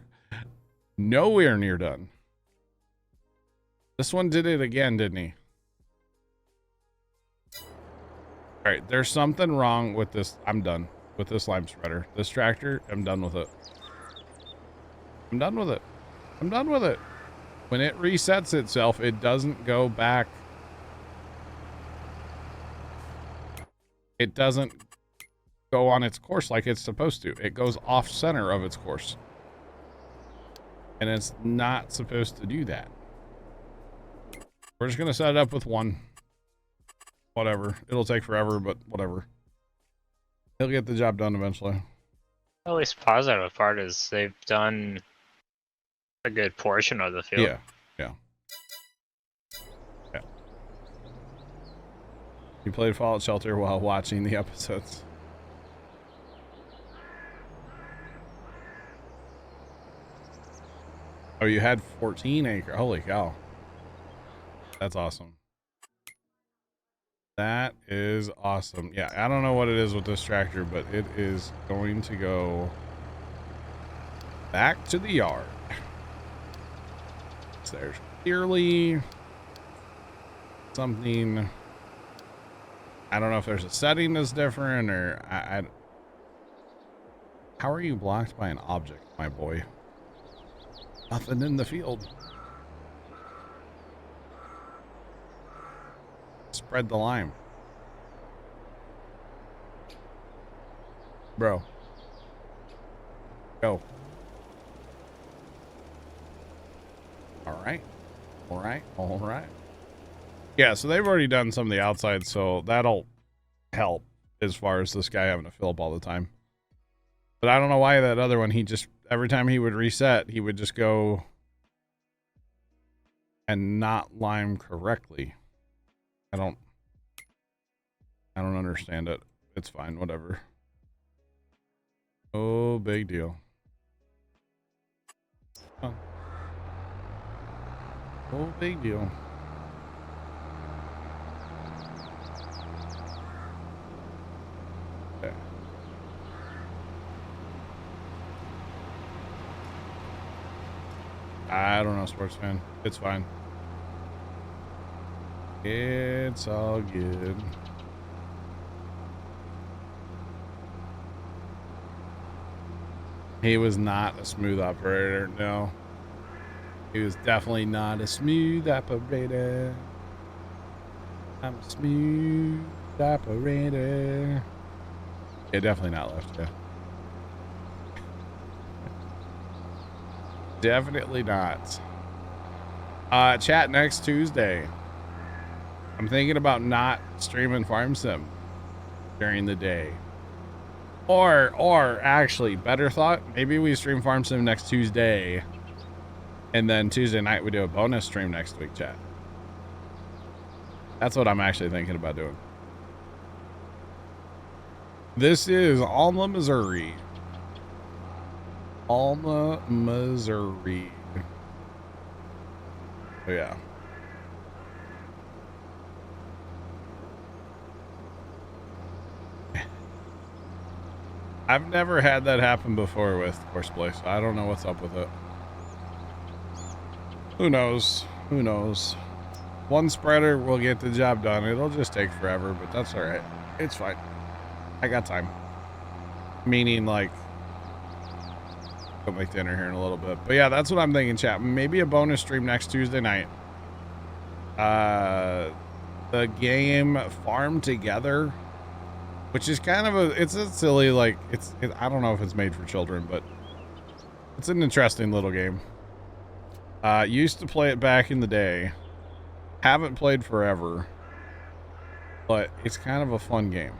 nowhere near done. This one did it again, didn't he? All right, there's something wrong with this. I'm done with this lime spreader. This tractor, I'm done with it. I'm done with it. I'm done with it. When it resets itself, it doesn't go back. It doesn't go on its course like it's supposed to. It goes off center of its course. And it's not supposed to do that. We're just going to set it up with one. Whatever. It'll take forever, but whatever. He'll get the job done eventually. At least positive part is they've done a good portion of the field. Yeah. Yeah. Yeah. You played Fallout Shelter while watching the episodes. Oh, you had 14 acre. Holy cow. That's awesome. That is awesome. Yeah, I don't know what it is with this tractor, but it is going to go back to the yard. So there's clearly something. I don't know if there's a setting that's different or how are you blocked by an object, my boy? Nothing in the field. Spread the lime. Bro. Go. All right. All right. All right. Yeah, so they've already done some of the outside, so that'll help as far as this guy having to fill up all the time. But I don't know why that other one, he just, every time he would reset, he would just go and not lime correctly. I don't understand it. It's fine, whatever. Oh, big deal. Oh, oh big deal. Okay. I don't know, sports fan. It's fine. It's all good. He was not a smooth operator, no. He was definitely not a smooth operator. I'm a smooth operator. Yeah, definitely not left, yeah. Definitely not. Chat next Tuesday. I'm thinking about not streaming Farm Sim during the day. Or actually, better thought, maybe we stream Farm Sim next Tuesday. And then Tuesday night we do a bonus stream next week, chat. That's what I'm actually thinking about doing. This is Alma, Missouri. Alma, Missouri. Oh, yeah. I've never had that happen before with Horseplay, so I don't know what's up with it. Who knows? Who knows? One spreader will get the job done. It'll just take forever, but that's all right. It's fine. I got time. Meaning, like, I'll make dinner here in a little bit. But yeah, that's what I'm thinking, chat. Maybe a bonus stream next Tuesday night. The game Farm Together, which is kind of it's a silly, like, I don't know if it's made for children, but it's an interesting little game. Used to play it back in the day. Haven't played forever, but it's kind of a fun game.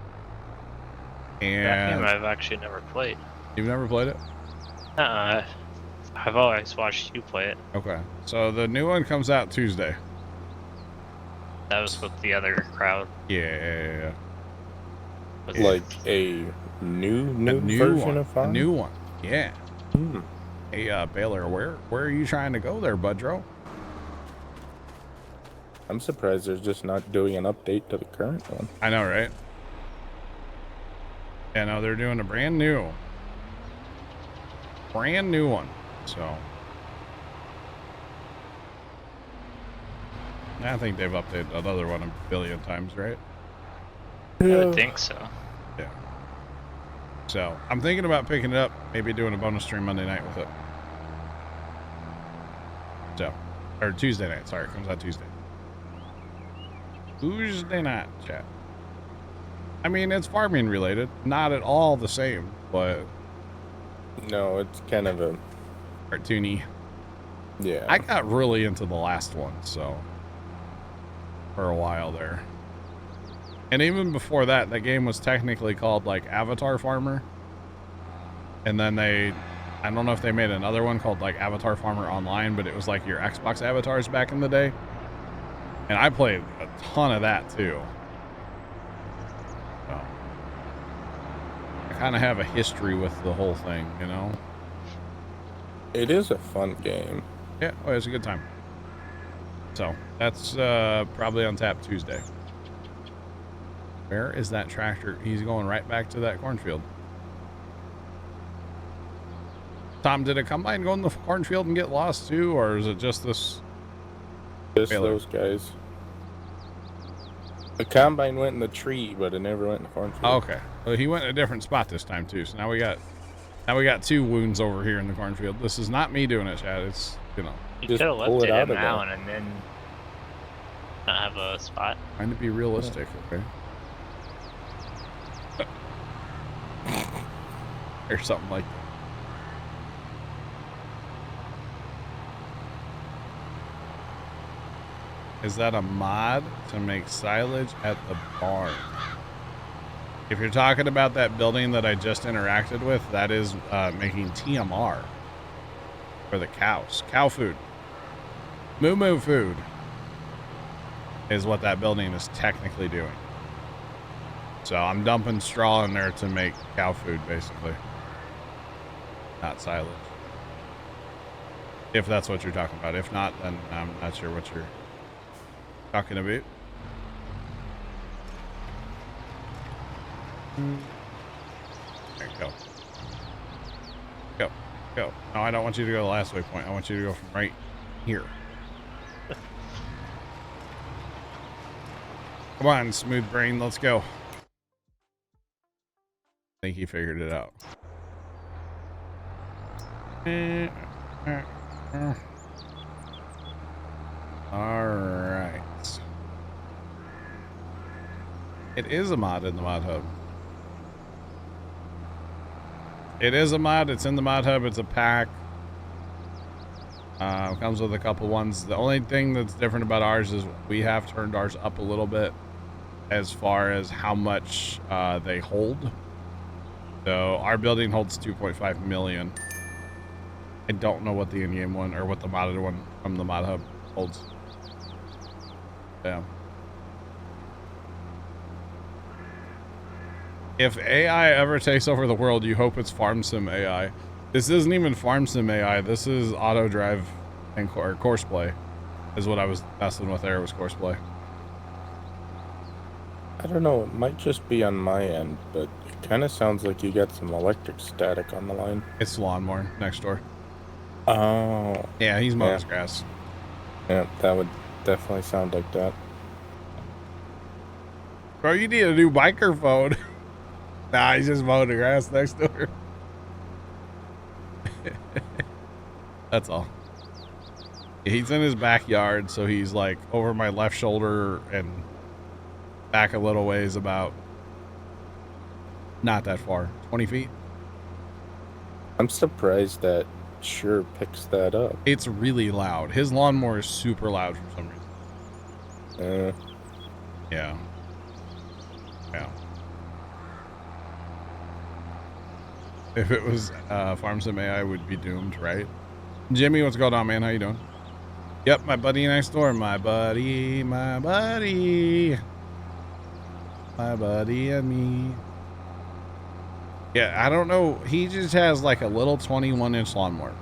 And That game I've actually never played. You've never played it? I've always watched you play it. Okay, so the new one comes out Tuesday. That was with the other crowd. Yeah. Like a new version one, of Farm? a new one. Yeah. Hmm. Hey, Baylor, where are you trying to go there, Budro? I'm surprised they're just not doing an update to the current one. I know, right? Yeah, no, they're doing a brand new one. So I think they've updated another one a billion times, right? I would think so. Yeah. So I'm thinking about picking it up, maybe doing a bonus stream Monday night with it. So, or Tuesday night. Sorry, it comes out Tuesday. Tuesday night, chat. I mean, it's farming related, not at all the same, but No, it's kind of a cartoony. yeah. I got really into the last one, so for a while there. And even before that, that game was technically called like Avatar Farmer. And then I don't know if they made another one called like Avatar Farmer Online, but it was like your Xbox avatars back in the day. And I played a ton of that too. So I kind of have a history with the whole thing, you know? It is a fun game. Yeah, well, it's a good time. So that's probably on tap Tuesday. Where is that tractor? He's going right back to that cornfield. Tom, did a combine go in the cornfield and get lost too, or is it just this? Just Baylor? those guys. The combine went in the tree, but it never went in the cornfield. Oh, okay, well, he went in a different spot this time too. So now we got two wounds over here in the cornfield. This is not me doing it, Chad. It's, you know. You Just could have pull lifted it out him of there. out and then not have a spot. Trying to be realistic, okay? Or something like that. Is that a mod to make silage at the barn? If you're talking about that building that I just interacted with, that is making TMR for the cows. Cow food. Moo moo food is what that building is technically doing. So I'm dumping straw in there to make cow food, basically. Not silage. If that's what you're talking about. If not, then I'm not sure what you're talking about. There you go. Go. Go. No, I don't want you to go to the last waypoint. I want you to go from right here. Come on, smooth brain. Let's go. I think he figured it out. All right. It is a mod in the mod hub. It is a mod. It's in the mod hub. It's a pack. Comes with a couple ones. The only thing that's different about ours is we have turned ours up a little bit as far as how much they hold. So our building holds 2.5 million. I don't know what the in-game one or what the modded one from the mod hub holds. Yeah. If AI ever takes over the world, you hope it's farm sim AI. This isn't even farm sim AI. This is auto drive and course play is what I was messing with there. Was course play. I don't know. It might just be on my end, but it kind of sounds like you got some electric static on the line. It's the lawnmower next door. Oh. Yeah, he's mowing his grass. Yeah, that would definitely sound like that. Bro, you need a new biker phone. Nah, he's just mowing the grass next door. That's all. He's in his backyard, so he's like over my left shoulder and back a little ways, about not that far, 20 feet. I'm surprised that Sure picks that up. It's really loud. His lawnmower is super loud for some reason. Yeah. Yeah. If it was Farm Sim AI, would be doomed, right? Jimmy, what's going on, man? How you doing? Yep, my buddy next door. My buddy and me. Yeah, I don't know. He just has like a little 21-inch lawnmower.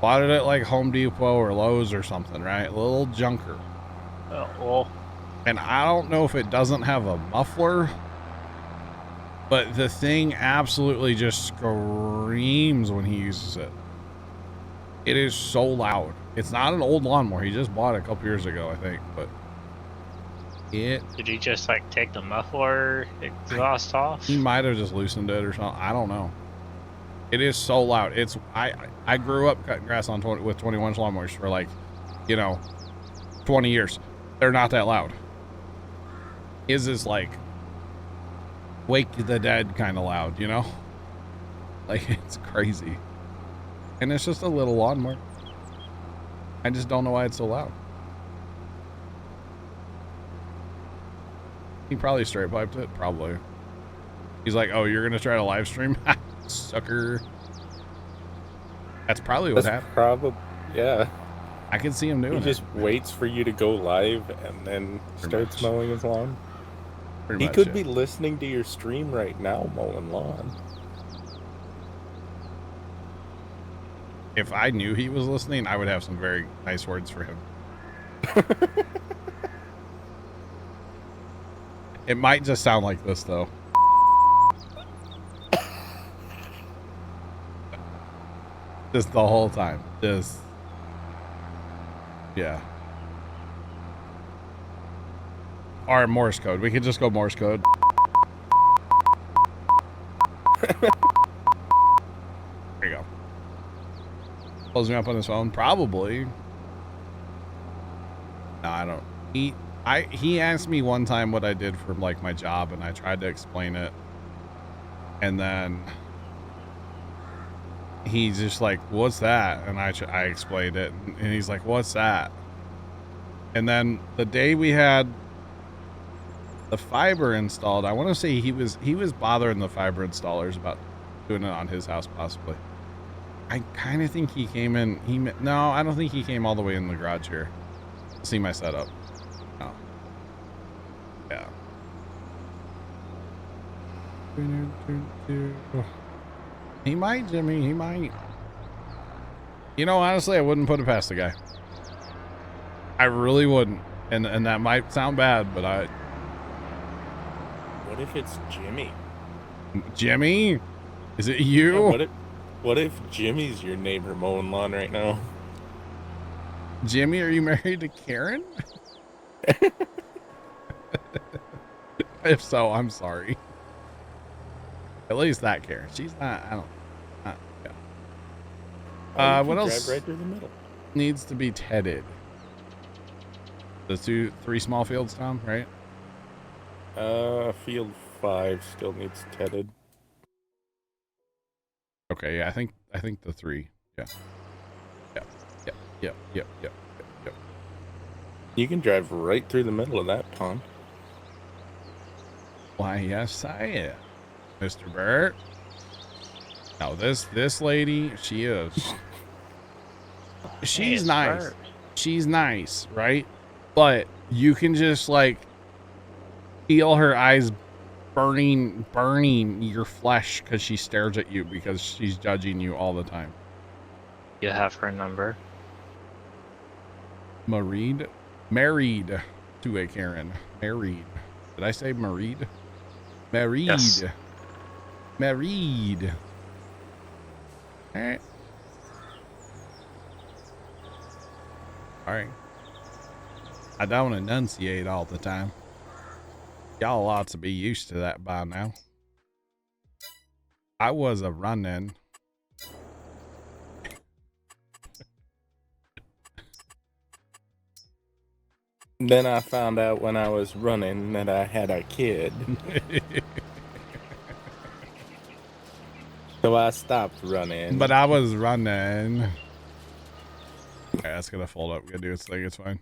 Bought it at like Home Depot or Lowe's or something, right? A little junker. Oh, well. And I don't know if it doesn't have a muffler, but the thing absolutely just screams when he uses it. It is so loud. It's not an old lawnmower. He just bought it a couple years ago, I think, but it... Did he just like take the muffler exhaust off? He might have just loosened it or something. I don't know. It is so loud. It's I grew up cutting grass on with 21-inch lawnmowers for like, 20 years. They're not that loud. His is like Wake the Dead kind of loud, Like, it's crazy. And it's just a little lawnmower. I just don't know why it's so loud. He probably straight piped it. Probably. He's like, oh, you're going to try to live stream? Sucker. That's probably what happened. Probably, yeah. I can see him doing it. He just waits for you to go live and then starts mowing his lawn. He could be listening to your stream right now, mowing lawn. If I knew he was listening, I would have some very nice words for him. It might just sound like this, though. Just the whole time. Just... Yeah. Or Morse code. We could just go Morse code. There you go. Close me up on his phone? Probably. No, I don't. He asked me one time what I did for like my job, and I tried to explain it. And then he's just like, what's that? And I explained it, and he's like, what's that? And then the day we had the fiber installed, I want to say he was bothering the fiber installers about doing it on his house, possibly. I kind of think he came in. No, I don't think he came all the way in the garage here. See my setup. No. Yeah. He might, Jimmy. He might. Honestly, I wouldn't put it past the guy. I really wouldn't. And that might sound bad, but I... What if it's Jimmy? Jimmy? Is it you? Yeah, what if Jimmy's your neighbor mowing lawn right now? Jimmy, are you married to Karen? If so, I'm sorry. At least that Karen. She's not, yeah. What else Drive right through the middle. needs to be tedded? The three small fields, Tom, right? Field 5 still needs tedded. Okay, yeah, I think the 3. Yeah. Yep. You can drive right through the middle of that pond. Why, yes, I am, Mr. Burt. Now, this lady, she is. She's it's nice. Bert. She's nice, right? But you can just like feel her eyes burning your flesh because she stares at you because she's judging you all the time. You have her number. Married to a Karen. Married. Did I say married? Married. Yes. Married. All right. I don't enunciate all the time. Y'all ought to be used to that by now. I was a running. Then I found out when I was running that I had a kid. So I stopped running. But I was running. Okay, that's gonna fold up. Gonna do its thing. It's fine.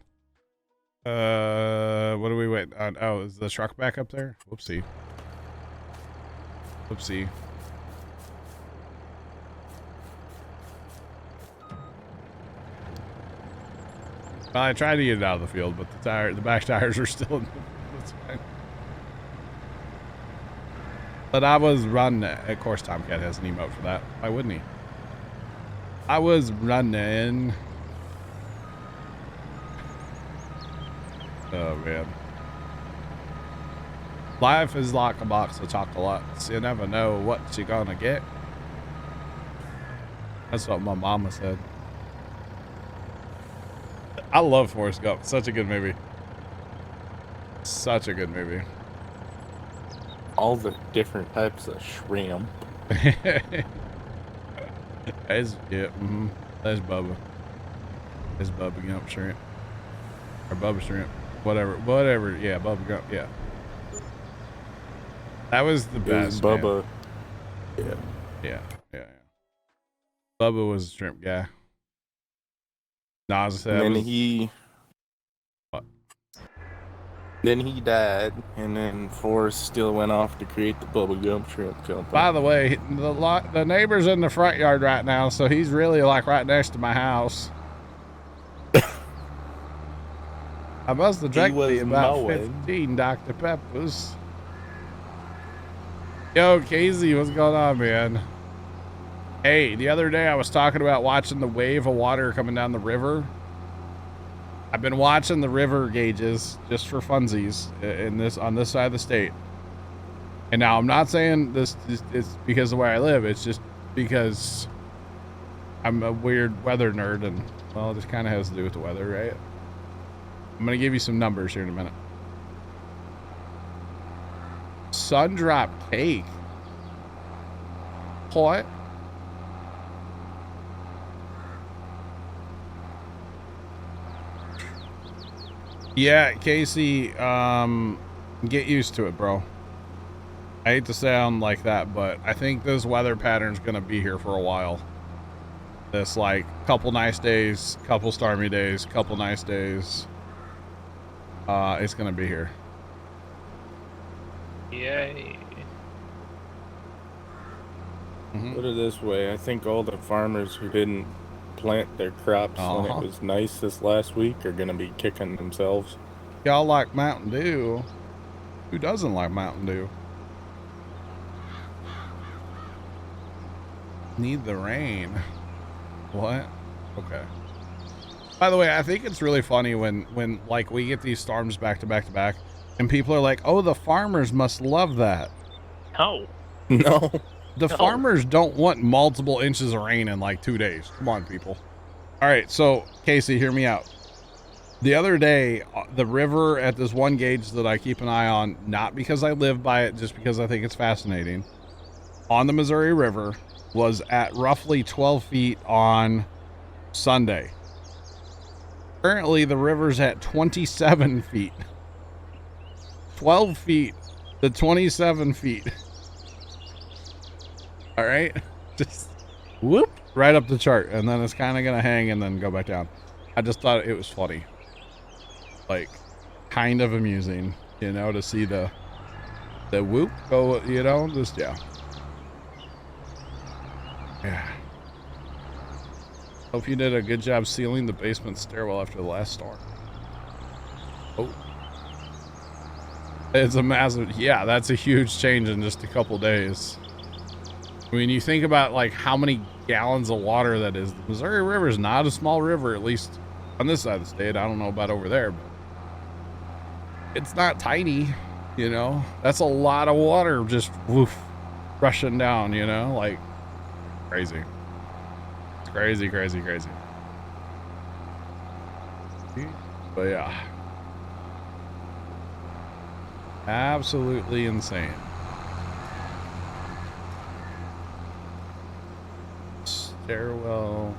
What do we wait on? Oh, is the truck back up there? Whoopsie. Whoopsie. Well, I tried to get it out of the field, but the back tires are still in. That's fine. But I was running. Of course, Tomcat has an emote for that. Why wouldn't he? I was running. Oh, man. Life is like a box of chocolates. You never know what you're gonna get. That's what my mama said. I love Forrest Gump. Such a good movie. Such a good movie. All the different types of shrimp. That's, yeah, That's Bubba. That's Bubba Gump shrimp. Or Bubba shrimp. Whatever. Yeah, Bubba Gump. Yeah. That was the best. Bubba. Man. Yeah. Bubba was a shrimp guy. Nas said. And then he. What? Then he died, and then Forrest still went off to create the Bubba Gump Shrimp Company. By the way, the neighbor's in the front yard right now, so he's really like right next to my house. I must have drank me about 15 Dr. Peppers. Yo, Casey, what's going on, man? Hey, the other day I was talking about watching the wave of water coming down the river. I've been watching the river gauges just for funsies on this side of the state. And now I'm not saying this is because of where I live. It's just because I'm a weird weather nerd, and well, it just kind of has to do with the weather, right? I'm going to give you some numbers here in a minute. Sundrop cake. What? Yeah, Casey, get used to it, bro. I hate to sound like that, but I think this weather pattern's going to be here for a while. This, like, couple nice days, couple stormy days, couple nice days. It's going to be here. Yay. Put it this way, I think all the farmers who didn't plant their crops when it was nice this last week are going to be kicking themselves. Y'all like Mountain Dew. Who doesn't like Mountain Dew? Need the rain. What? Okay. By the way, I think it's really funny when like we get these storms back to back to back, and people are like, "Oh, the farmers must love that." No. No. The farmers don't want multiple inches of rain in like 2 days. Come on, people. All right, so Casey, hear me out. The other day, the river at this one gauge that I keep an eye on, not because I live by it, just because I think it's fascinating, on the Missouri River, was at roughly 12 feet on Sunday. Currently, the river's at 27 feet. 12 feet to 27 feet. All right. Just whoop, right up the chart. And then it's kind of going to hang and then go back down. I just thought it was funny. Like, kind of amusing, you know, to see the whoop go, you know, just, yeah. Yeah. Hope you did a good job sealing the basement stairwell after the last storm. Oh. It's a massive, yeah, that's a huge change in just a couple days. I mean, you think about like how many gallons of water that is. The Missouri River is not a small river, at least on this side of the state. I don't know about over there, but it's not tiny, you know. That's a lot of water just woof, rushing down, you know, like crazy. It's crazy, crazy, crazy. But yeah. Absolutely insane. Stairwell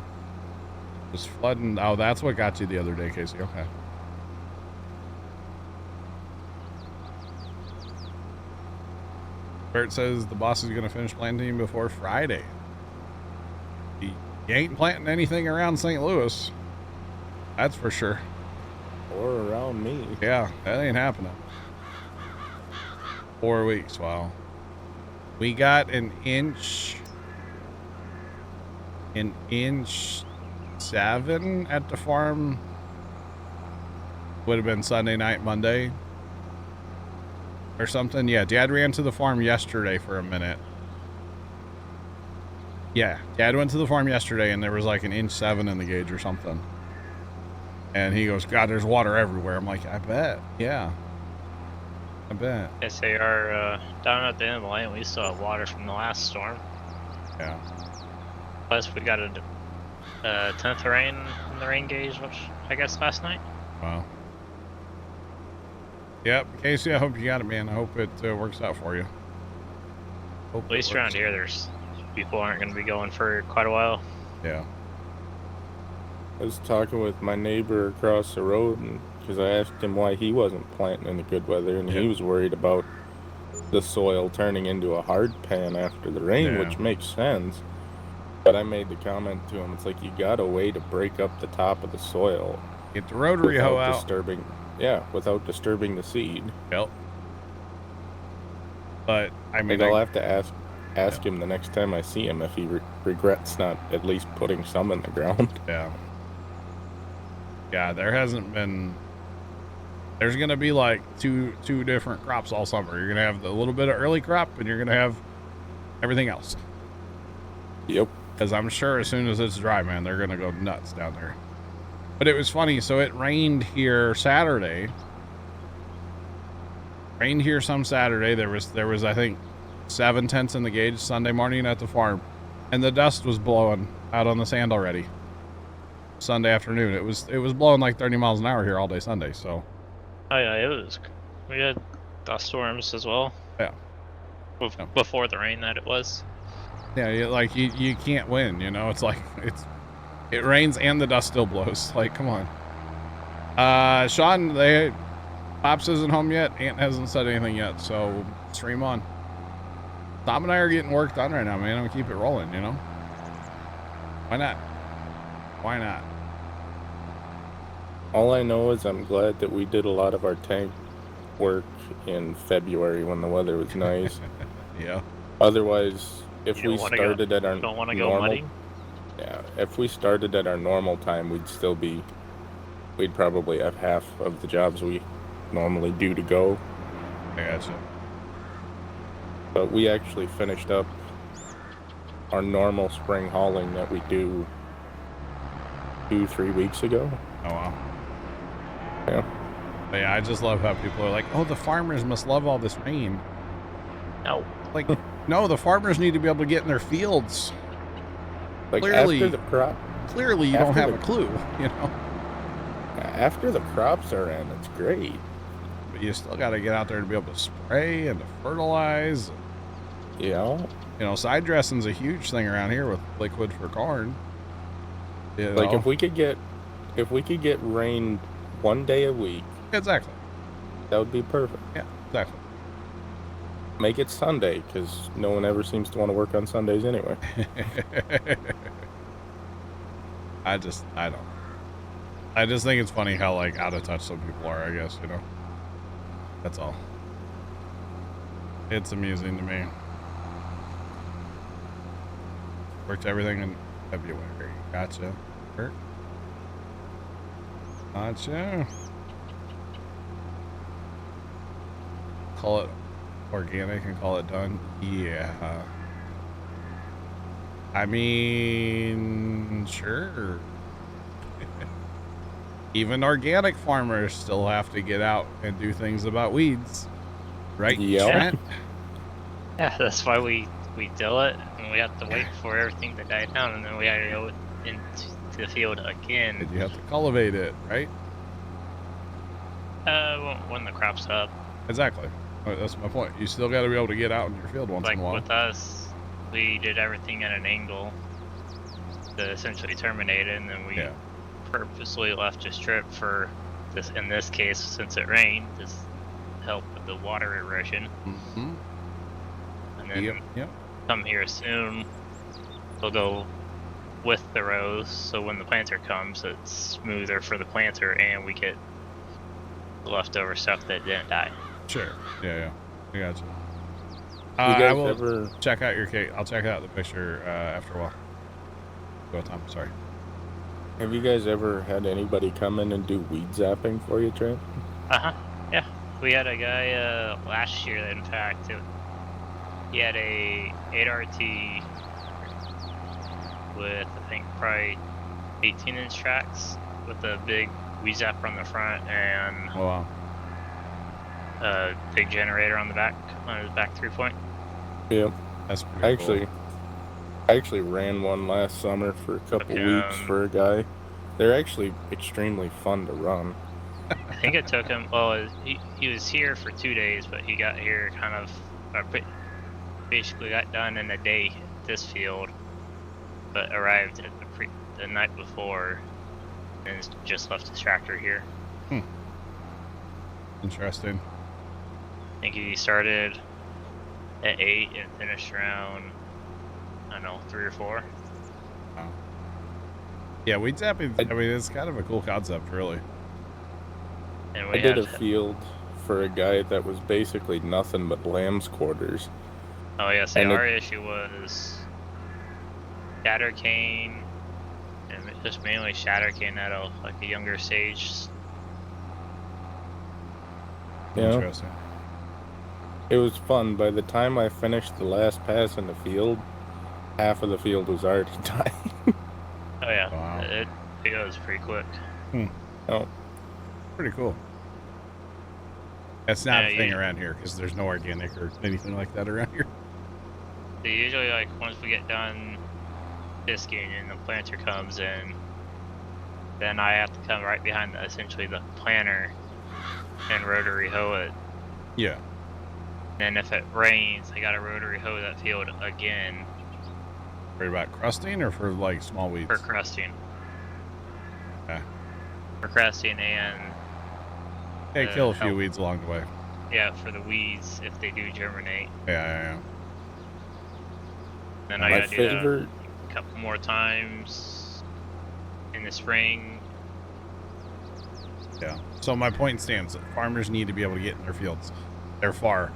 was flooding. Oh, that's what got you the other day, Casey. Okay. Bert says the boss is going to finish planting before Friday. He ain't planting anything around St. Louis. That's for sure. Or around me. Yeah, that ain't happening. 4 weeks, wow. We got an inch 7 at the farm. Would have been Sunday night, Monday or something. Yeah, Dad ran to the farm yesterday for a minute. Yeah, Dad went to the farm yesterday and there was like an inch 7 in the gauge or something. And he goes, God, there's water everywhere. I'm like, I bet. Yeah. I bet. Yes, they are down at the end of the lane. We still have water from the last storm. Yeah. Plus, we got a 10th rain in the rain gauge, which I guess last night. Wow. Yep, Casey, I hope you got it, man. I hope it works out for you. Hope At least around here, there's people aren't going to be going for quite a while. Yeah. I was talking with my neighbor across the road, and because I asked him why he wasn't planting in the good weather, and he was worried about the soil turning into a hard pan after the rain, which makes sense. But I made the comment to him, it's like you got a way to break up the top of the soil. Get the rotary hoe out. Without disturbing the seed. Yep. But I mean, I'll have to ask him the next time I see him if he regrets not at least putting some in the ground. Yeah. Yeah, there hasn't been. There's gonna be like two different crops all summer. You're gonna have the little bit of early crop, and you're gonna have everything else. Yep. Because I'm sure as soon as it's dry, man, they're gonna go nuts down there. But it was funny. So it rained here Saturday. Rained here some Saturday. There was I think 7 tenths in the gauge Sunday morning at the farm, and the dust was blowing out on the sand already. Sunday afternoon, it was blowing like 30 miles an hour here all day Sunday. So. Oh yeah, it was. We had dust storms as well. Yeah. Before the rain, that it was. Yeah, you can't win. You know, it's like it rains and the dust still blows. Like, come on. Sean, Pops isn't home yet. Aunt hasn't said anything yet. So stream on. Tom and I are getting work done right now, man. I'm gonna keep it rolling. You know. Why not? Why not? All I know is I'm glad that we did a lot of our tank work in February when the weather was nice. Yeah. Otherwise, if we started at our don't want to go mudding. Yeah, if we started at our normal time, we'd probably have half of the jobs we normally do to go. I gotcha. But we actually finished up our normal spring hauling that we do 2-3 weeks ago. Oh wow. Yeah. But yeah, I just love how people are like, oh, the farmers must love all this rain. No. Like, no, the farmers need to be able to get in their fields. Like Clearly, after the crop. Clearly, you don't have a clue, you know. After the crops are in, it's great. But you still got to get out there to be able to spray and to fertilize. Yeah. You know, side dressing's a huge thing around here with liquid for corn. You Like know? if we could get rain 1 day a week, Exactly. that would be perfect. Yeah, exactly. Make it Sunday, because no one ever seems to want to work on Sundays anyway. I just think it's funny how, like, out of touch some people are, I guess, you know? That's all. It's amusing to me. Worked everything in February. Gotcha. Kurt. Gotcha. Call it organic and call it done. Yeah. I mean, sure. Even organic farmers still have to get out and do things about weeds. Right, Yep. Trent? Yeah, that's why we till it, and we have to wait for everything to die down, and then we gotta go into the field again. And you have to cultivate it, right? When the crop's up. Exactly. That's my point. You still got to be able to get out in your field once Like in a while. with us, we did everything at an angle to essentially terminate it, and then we purposely left a strip for this. In this case, since it rained, to help with the water erosion. Mm-hmm. And then Yep. come here soon, we'll go with the rows, so when the planter comes, it's smoother for the planter, and we get leftover stuff that didn't die. Sure. Yeah. I got you. You I guys will ever check out your cake. I'll check out the picture after a while. Go, Tom. Sorry. have you guys ever had anybody come in and do weed zapping for you, Trent? Yeah. We had a guy last year that, in fact, he had a 8RT with, I think, probably 18-inch tracks with a big weed zapper on the front and Oh, wow. a big generator on the back, on his back 3-point. Yeah. That's pretty cool. I actually ran one last summer for a couple weeks for a guy. They're actually extremely fun to run. I think it took him, well, he was here for 2 days, but he got here kind of, basically got done in a day at this field, but arrived at the night before and just left his tractor here. Interesting. I think he started at 8 and finished around, I don't know, 3 or 4. Wow. Yeah, weed zapping, I mean, it's kind of a cool concept, really. And I did a field for a guy that was basically nothing but lamb's quarters. Oh yeah, see, and our issue was shatter cane, and just mainly shatter cane at a younger stage. Yeah. Interesting. It was fun. By the time I finished the last pass in the field, half of the field was already dying. Oh yeah, Wow. it goes pretty quick. Oh, Pretty cool. That's not Yeah, a thing you- around here because there's no organic or anything like that around here. So usually, once we get done disking and the planter comes in, then I have to come right behind essentially the planter and rotary hoe it. Yeah. And if it rains, I gotta rotary hoe that field again Worried about crusting or for like small weeds? for crusting. Okay. For crusting and Hey, kill a few help. weeds along the way. yeah, for the weeds if they do germinate. Yeah. Then I my gotta do that favorite. a couple more times in the spring. Yeah. So my point stands. Farmers need to be able to get in their fields. They're far.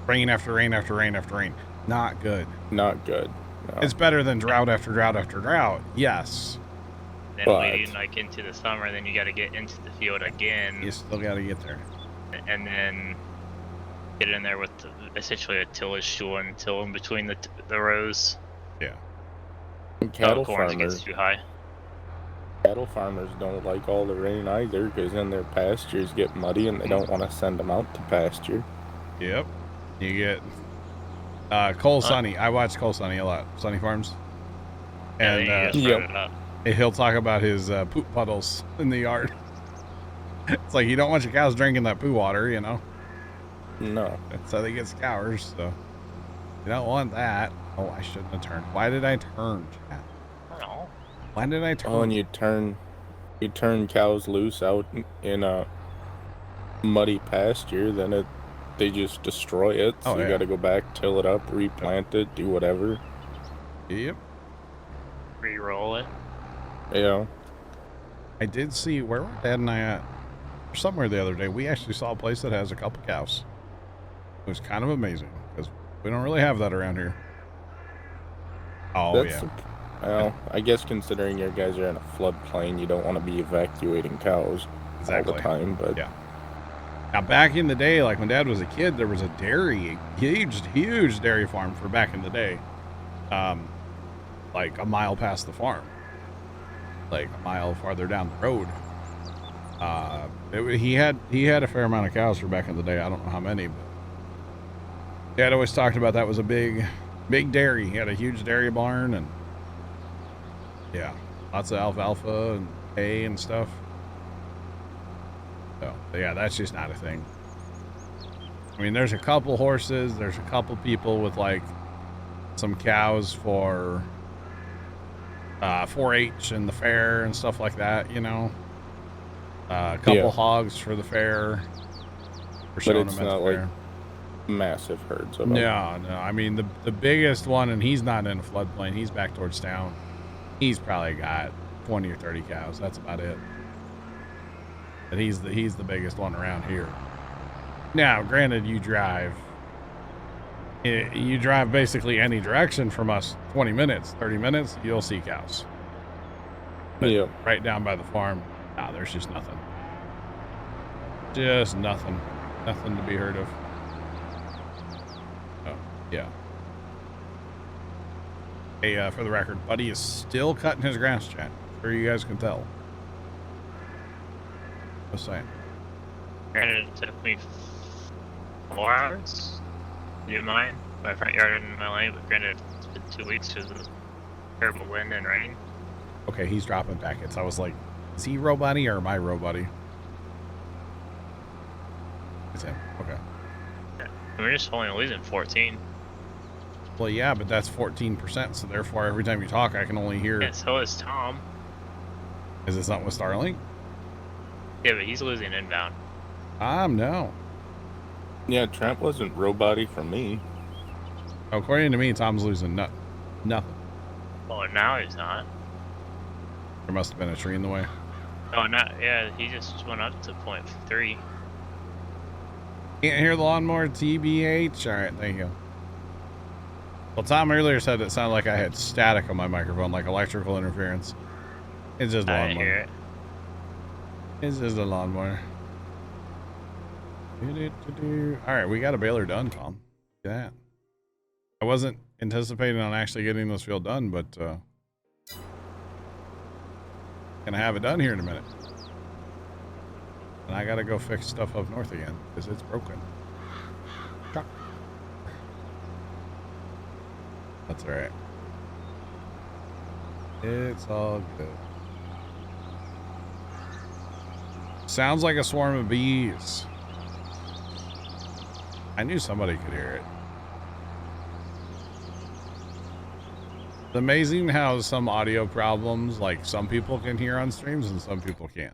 Rain after rain after rain after rain. Not good. Not good. No. It's better than drought after drought after drought. Yes. Then But- leading into the summer, then you gotta get into the field again. You still got to get there. And then get in there with essentially a tillage tool and till in between the rows. Yeah. And cattle corn gets farmers. too high. Cattle farmers don't like all the rain either, because then their pastures get muddy and they don't want to send them out to pasture. Yep. You get Cole Sonny. I watch Cole Sonny a lot. Sonny Farms. Yeah, And then you just Yep. run it up. he'll talk about his poop puddles in the yard. It's like you don't want your cows drinking that poo water, you know. No. That's how they get scours. So You don't want that. Oh, I shouldn't have turned. Why did I turn, chat? I don't know. Why did I turn? Oh, and you turn cows loose out in a muddy pasture, then they just destroy it. So Oh, you yeah. got to go back, till it up, replant it, do whatever. Yep. Re-roll it. Yeah. I did see, where were Dad and I at? Somewhere the other day, we actually saw a place that has a couple cows. It was kind of amazing, because we don't really have that around here. Oh, That's yeah. Well, I guess considering your guys are in a floodplain, you don't want to be evacuating cows Exactly. all the time, but Yeah. Now, back in the day, like when Dad was a kid, there was a dairy, huge dairy farm for back in the day. Like a mile past the farm. Like a mile farther down the road. He had a fair amount of cows for back in the day. I don't know how many, but Dad always talked about that was a big dairy. He had a huge dairy barn, and yeah, lots of alfalfa and hay and stuff. So yeah, that's just not a thing. I mean, there's a couple horses, there's a couple people with like some cows for 4-H and the fair and stuff like that, you know. A couple hogs for the fair. For but it's not like massive herds of them. No. I mean, the biggest one, and he's not in a floodplain. He's back towards town. He's probably got 20 or 30 cows. That's about it. But he's the biggest one around here. Now, granted, you drive basically any direction from us, 20 minutes, 30 minutes, you'll see cows. But yeah. right down by the farm, nah, there's just nothing. Just nothing. Nothing to be heard of. Oh, yeah. Hey, for the record, Buddy is still cutting his grass, chat. Sure you guys can tell. Just saying. Granted, it took me 4 hours. Do you mind? My front yard and my lane, but granted, it's been 2 weeks because of the terrible wind and rain. Okay, he's dropping packets. I was like, is he Robuddy or my Robuddy? It's him. Okay. Yeah. And we're just only losing 14. Well, yeah, but that's 14%, so therefore every time you talk, I can only hear... Yeah, so is Tom. Is this something with Starlink? Yeah, but he's losing inbound. No. Yeah, Trent wasn't row-body for me. According to me, Tom's losing nothing. Well, now he's not. There must have been a tree in the way. Oh, not, yeah, he just went up to 0.3. Can't hear the lawnmower, TBH? All right, thank you. Well, Tom earlier said it sounded like I had static on my microphone, like electrical interference. It's just a I lawnmower. hear it. It's just a lawnmower. All right, we got a baler done, Tom. Look at that. I wasn't anticipating on actually getting this field done, but gonna have it done here in a minute. And I gotta go fix stuff up north again because it's broken. Chuck. That's all right. It's all good. Sounds like a swarm of bees. I knew somebody could hear it. It's amazing how some audio problems, like some people can hear on streams and some people can't.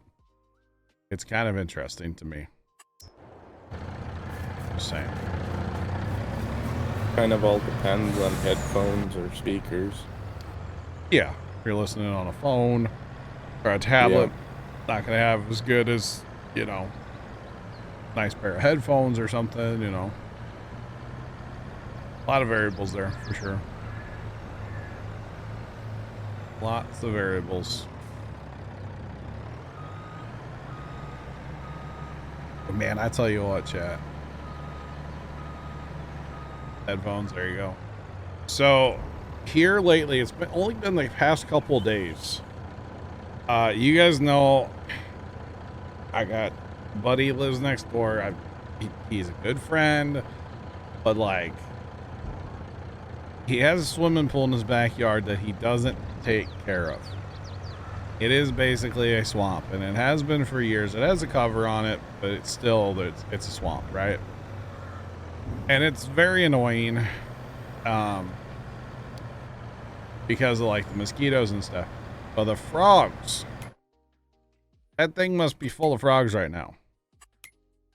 It's kind of interesting to me. Just saying. Kind of all depends on headphones or speakers. Yeah, if you're listening on a phone or a tablet, not gonna have as good as, you know, nice pair of headphones or something, you know. A lot of variables there, for sure. Lots of variables. But man, I tell you what, chat. Headphones, there you go. So, here lately, it's only been the past couple of days. You guys know I got Buddy lives next door. He's a good friend, but like he has a swimming pool in his backyard that he doesn't take care of. It is basically a swamp, and it has been for years. It has a cover on it, but it's still it's a swamp, right? And it's very annoying Because of like the mosquitoes and stuff. But the frogs, that thing must be full of frogs right now.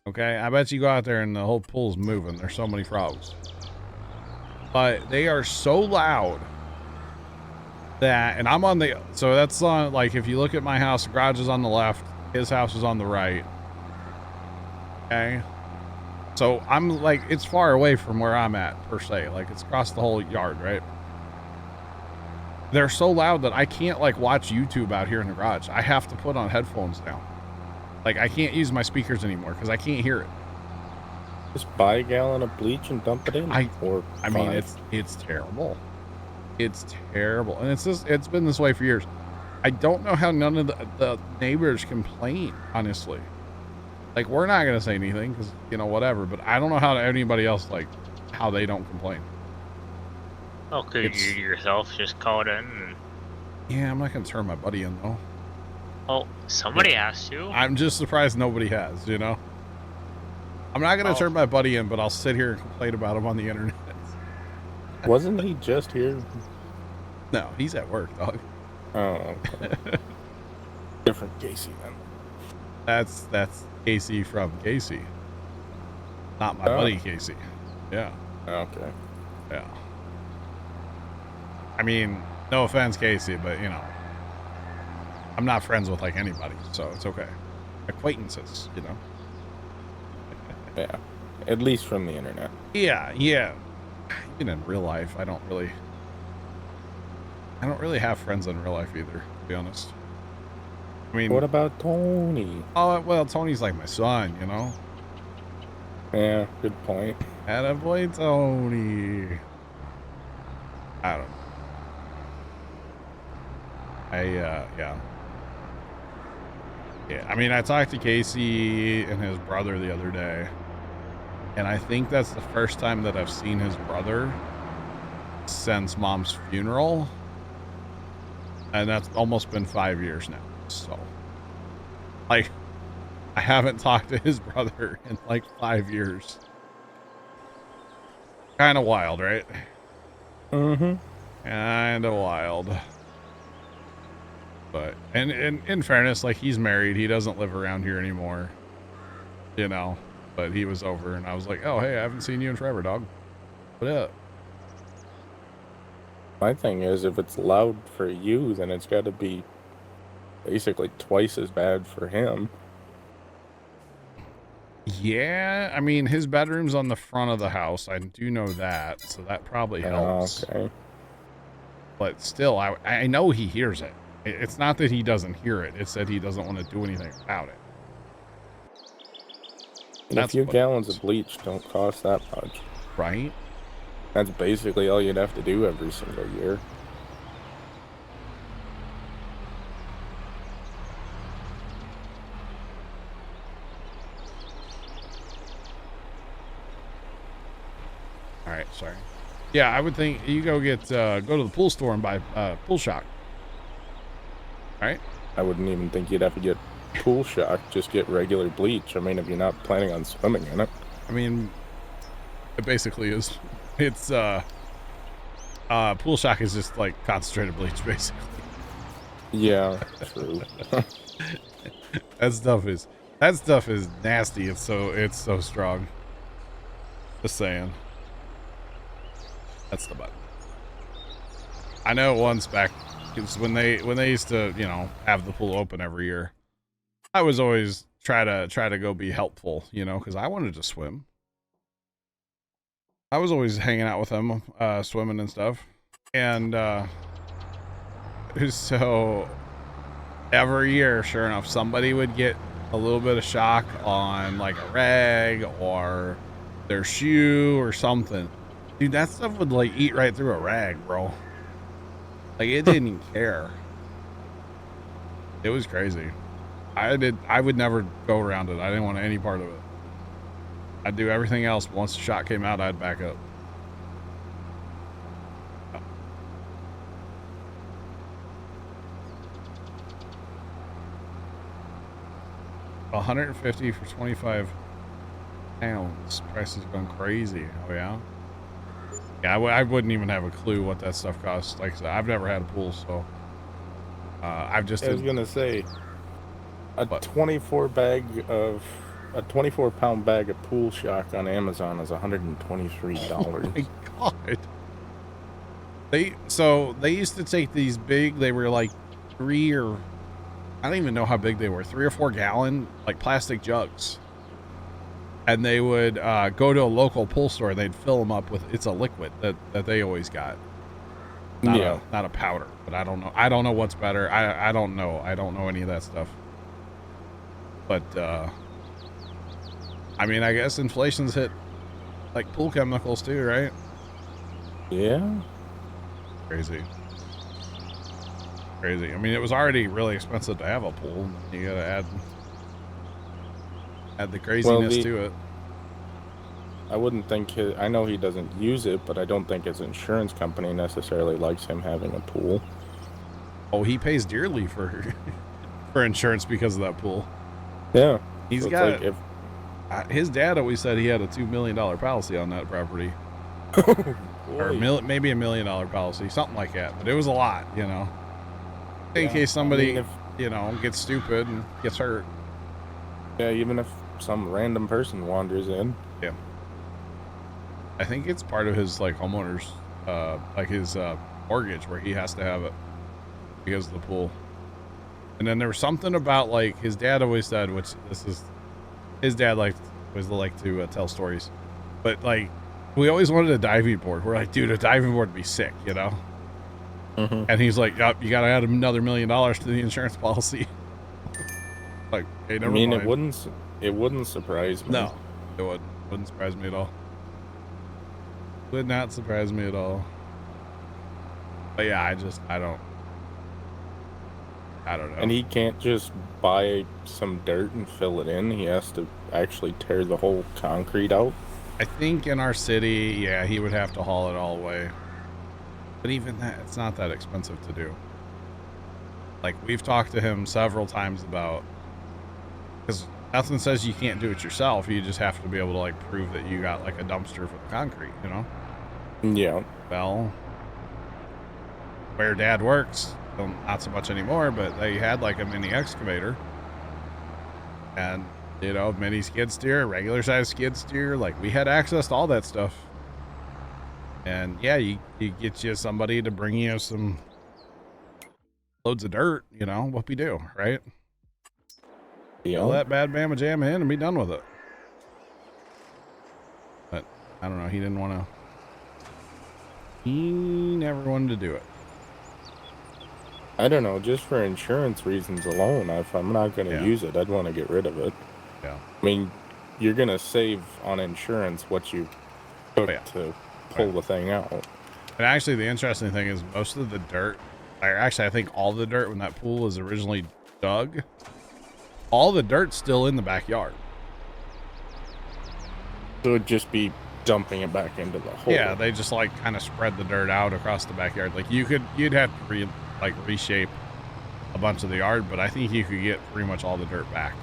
Okay, I bet you go out there and the whole pool's moving. There's so many frogs. But they are so loud that, and I'm on the, so that's on, like, if you look at my house, the garage is on the left, his house is on the right. Okay. So I'm like, it's far away from where I'm at, per se. Like, it's across the whole yard, right? They're so loud that I can't, like, watch YouTube out here in the garage. I have to put on headphones now. Like, I can't use my speakers anymore because I can't hear it. Just buy a gallon of bleach and dump it in. I mean, it's terrible. It's terrible. And it's been this way for years. I don't know how none of the neighbors complain, honestly. Like, we're not going to say anything because, you know, whatever. But I don't know how anybody else, like, how they don't complain. Oh, could you yourself just call it in? And... Yeah, I'm not going to turn my buddy in, though. Oh, somebody has to. I'm just surprised nobody has, you know? I'm not going to turn my buddy in, but I'll sit here and complain about him on the internet. Wasn't he just here? No, he's at work, dog. Oh, okay. Different Casey, then. That's Casey from Casey. Not my buddy Casey. Yeah. Okay. Yeah. I mean, no offense, Casey, but, you know, I'm not friends with, like, anybody, so it's okay. Acquaintances, you know? Yeah. At least from the internet. Yeah, yeah. Even in real life, I don't really have friends in real life either, to be honest. I mean... What about Tony? Oh, well, Tony's like my son, you know? Yeah, good point. Attaboy, Tony. I don't know. Yeah. Yeah, I mean, I talked to Casey and his brother the other day, and I think that's the first time that I've seen his brother since Mom's funeral, and that's almost been 5 years now, so, like, I haven't talked to his brother in, like, 5 years. Kind of wild, right? Mm-hmm. Kind of wild. But, and in fairness, like, he's married. He doesn't live around here anymore, you know, but he was over and I was like, oh, hey, I haven't seen you in forever, dog. What up? My thing is, if it's loud for you, then it's got to be basically twice as bad for him. Yeah, I mean, his bedroom's on the front of the house. I do know that, so that probably helps. Okay. But still, I know he hears it. It's not that he doesn't hear it. It's that he doesn't want to do anything about it. And a few gallons of bleach don't cost that much. Right? That's basically all you'd have to do every single year. All right, sorry. Yeah, I would think you go to the pool store and buy pool shock. Right? I wouldn't even think you'd have to get pool shock. Just get regular bleach. I mean, if you're not planning on swimming in it. I mean, it basically is. It's pool shock is just like concentrated bleach, basically. Yeah, true. That stuff is nasty. It's so strong. Just saying. That's the button. I know once back, when they used to, you know, have the pool open every year, I was always try to go be helpful, you know, because I wanted to swim. I was always hanging out with them, swimming and stuff, and so every year, sure enough, somebody would get a little bit of shock on like a rag or their shoe or something. Dude, that stuff would like eat right through a rag, bro. Like, it didn't even care. It was crazy. I would never go around it. I didn't want any part of it. I'd do everything else, but once the shot came out, I'd back up. $150 for 25 pounds. Price is going crazy. Oh yeah. Yeah, I wouldn't even have a clue what that stuff costs. Like I said, I've never had a pool, so I've just. I was gonna say a What? 24-pound bag of pool shock on Amazon is $123. Oh my god! They used to take these big. They were like I don't even know how big they were. 3 or 4 gallon like plastic jugs. And they would go to a local pool store and they'd fill them up with, it's a liquid that they always got. Not a powder, but I don't know. I don't know what's better. I don't know. I don't know any of that stuff. But, I mean, I guess inflation's hit like pool chemicals too, right? Yeah. Crazy. I mean, it was already really expensive to have a pool. You gotta add the craziness to it. I wouldn't think I know he doesn't use it, but I don't think his insurance company necessarily likes him having a pool. Oh, he pays dearly for for insurance because of that pool. Yeah. He's so got like his dad always said he had a $2 million policy on that property. Or maybe $1 million policy, something like that. But it was a lot, you know, in case somebody, you know, gets stupid and gets hurt. Yeah, even if some random person wanders in. Yeah. I think it's part of his like homeowners, like his mortgage where he has to have it because of the pool. And then there was something about like his dad always said, which his dad was like to tell stories, but like we always wanted a diving board. We're like, dude, a diving board would be sick, you know? Mm-hmm. And he's like, yep, you got to add another $1 million to the insurance policy. Like, hey, never mind. It wouldn't surprise me. No, it wouldn't surprise me at all. Would not surprise me at all. But yeah, I don't know. And he can't just buy some dirt and fill it in. He has to actually tear the whole concrete out. I think in our city, yeah, he would have to haul it all away. But even that, it's not that expensive to do. Like, we've talked to him several times about, because nothing says you can't do it yourself. You just have to be able to, like, prove that you got, like, a dumpster for the concrete, you know? Yeah. Well, where Dad works, well, not so much anymore, but they had, like, a mini excavator. And, you know, mini skid steer, regular size skid steer. Like, we had access to all that stuff. And, yeah, you get you somebody to bring you some loads of dirt, you know, what we do, right? Yeah. Let bad Bama jam in and be done with it. But I don't know. He didn't want to. He never wanted to do it. I don't know. Just for insurance reasons alone, if I'm not going to use it, I'd want to get rid of it. Yeah. I mean, you're going to save on insurance what you took to pull the thing out. And actually, the interesting thing is most of the dirt, or actually, I think all the dirt when that pool was originally dug, all the dirt's still in the backyard. So it would just be dumping it back into the hole. Yeah, they just like kind of spread the dirt out across the backyard. Like you'd have to reshape a bunch of the yard, but I think you could get pretty much all the dirt back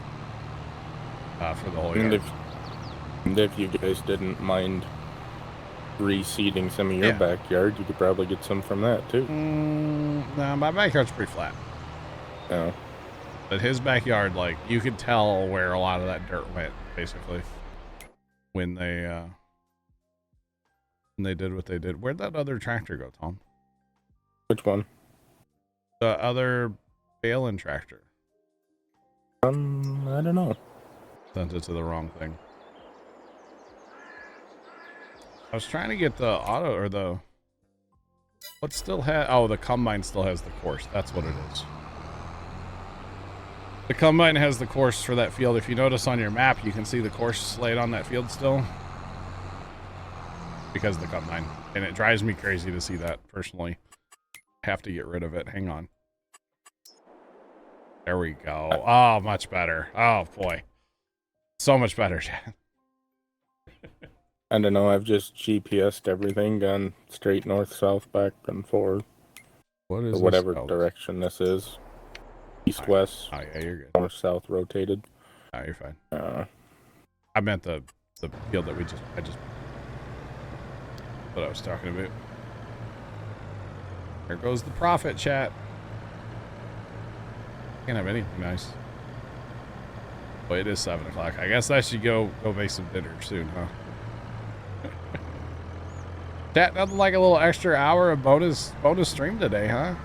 for the whole yard. And if you guys didn't mind reseeding some of your backyard, you could probably get some from that too. No, my backyard's pretty flat. Yeah. But his backyard, like, you could tell where a lot of that dirt went, basically, when they did what they did. Where'd that other tractor go, Tom? Which one? The other Balin tractor. I don't know. Sent it to the wrong thing. I was trying to get the auto, or the... What still has... Oh, the combine still has the course. That's what it is. The combine has the course for that field. If you notice on your map, you can see the course laid on that field still. Because of the combine. And it drives me crazy to see that, personally. I have to get rid of it. Hang on. There we go. Oh, much better. Oh, boy. So much better, Chad. I don't know. I've just GPS'd everything, gone straight north, south, back, and forth. What is whatever direction this is. East, west. Oh, yeah, you're good. North, south, rotated. Oh, you're fine. I meant the field that I just... what I was talking about. There goes the profit, chat. Can't have anything nice. Well, it is 7 o'clock. I guess I should go make some dinner soon, huh? Chat, nothing like a little extra hour of bonus stream today, huh?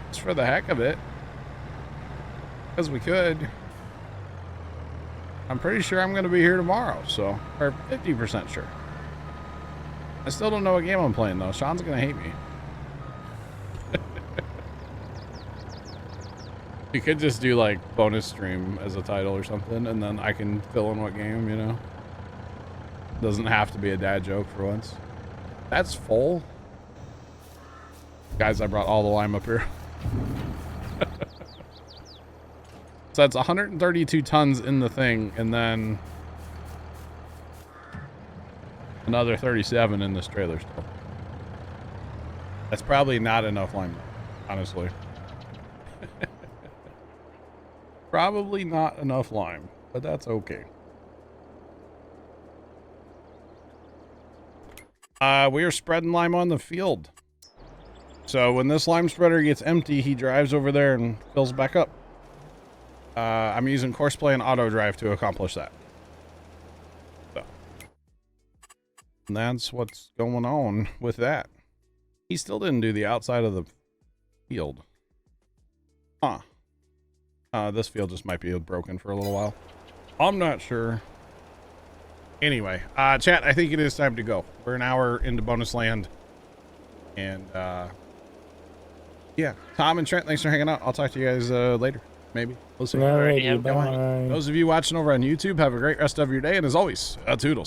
Just for the heck of it. Because we could. I'm pretty sure I'm going to be here tomorrow, so. Or 50% sure. I still don't know what game I'm playing, though. Sean's going to hate me. You could just do, like, bonus stream as a title or something, and then I can fill in what game, you know? Doesn't have to be a dad joke for once. That's full. Guys, I brought all the lime up here. So that's 132 tons in the thing, and then another 37 in this trailer still. That's probably not enough lime, honestly. Probably not enough lime, but that's okay. We are spreading lime on the field. So when this lime spreader gets empty, he drives over there and fills back up. I'm using Courseplay and Auto Drive to accomplish that. So. And that's what's going on with that. He still didn't do the outside of the field. Huh. This field just might be broken for a little while. I'm not sure. Anyway, chat, I think it is time to go. We're an hour into bonus land. And, yeah. Tom and Trent, thanks for hanging out. I'll talk to you guys later. Maybe. We'll see. Alrighty, Have a good one. bye. Those of you watching over on YouTube, have a great rest of your day. And as always, toodles.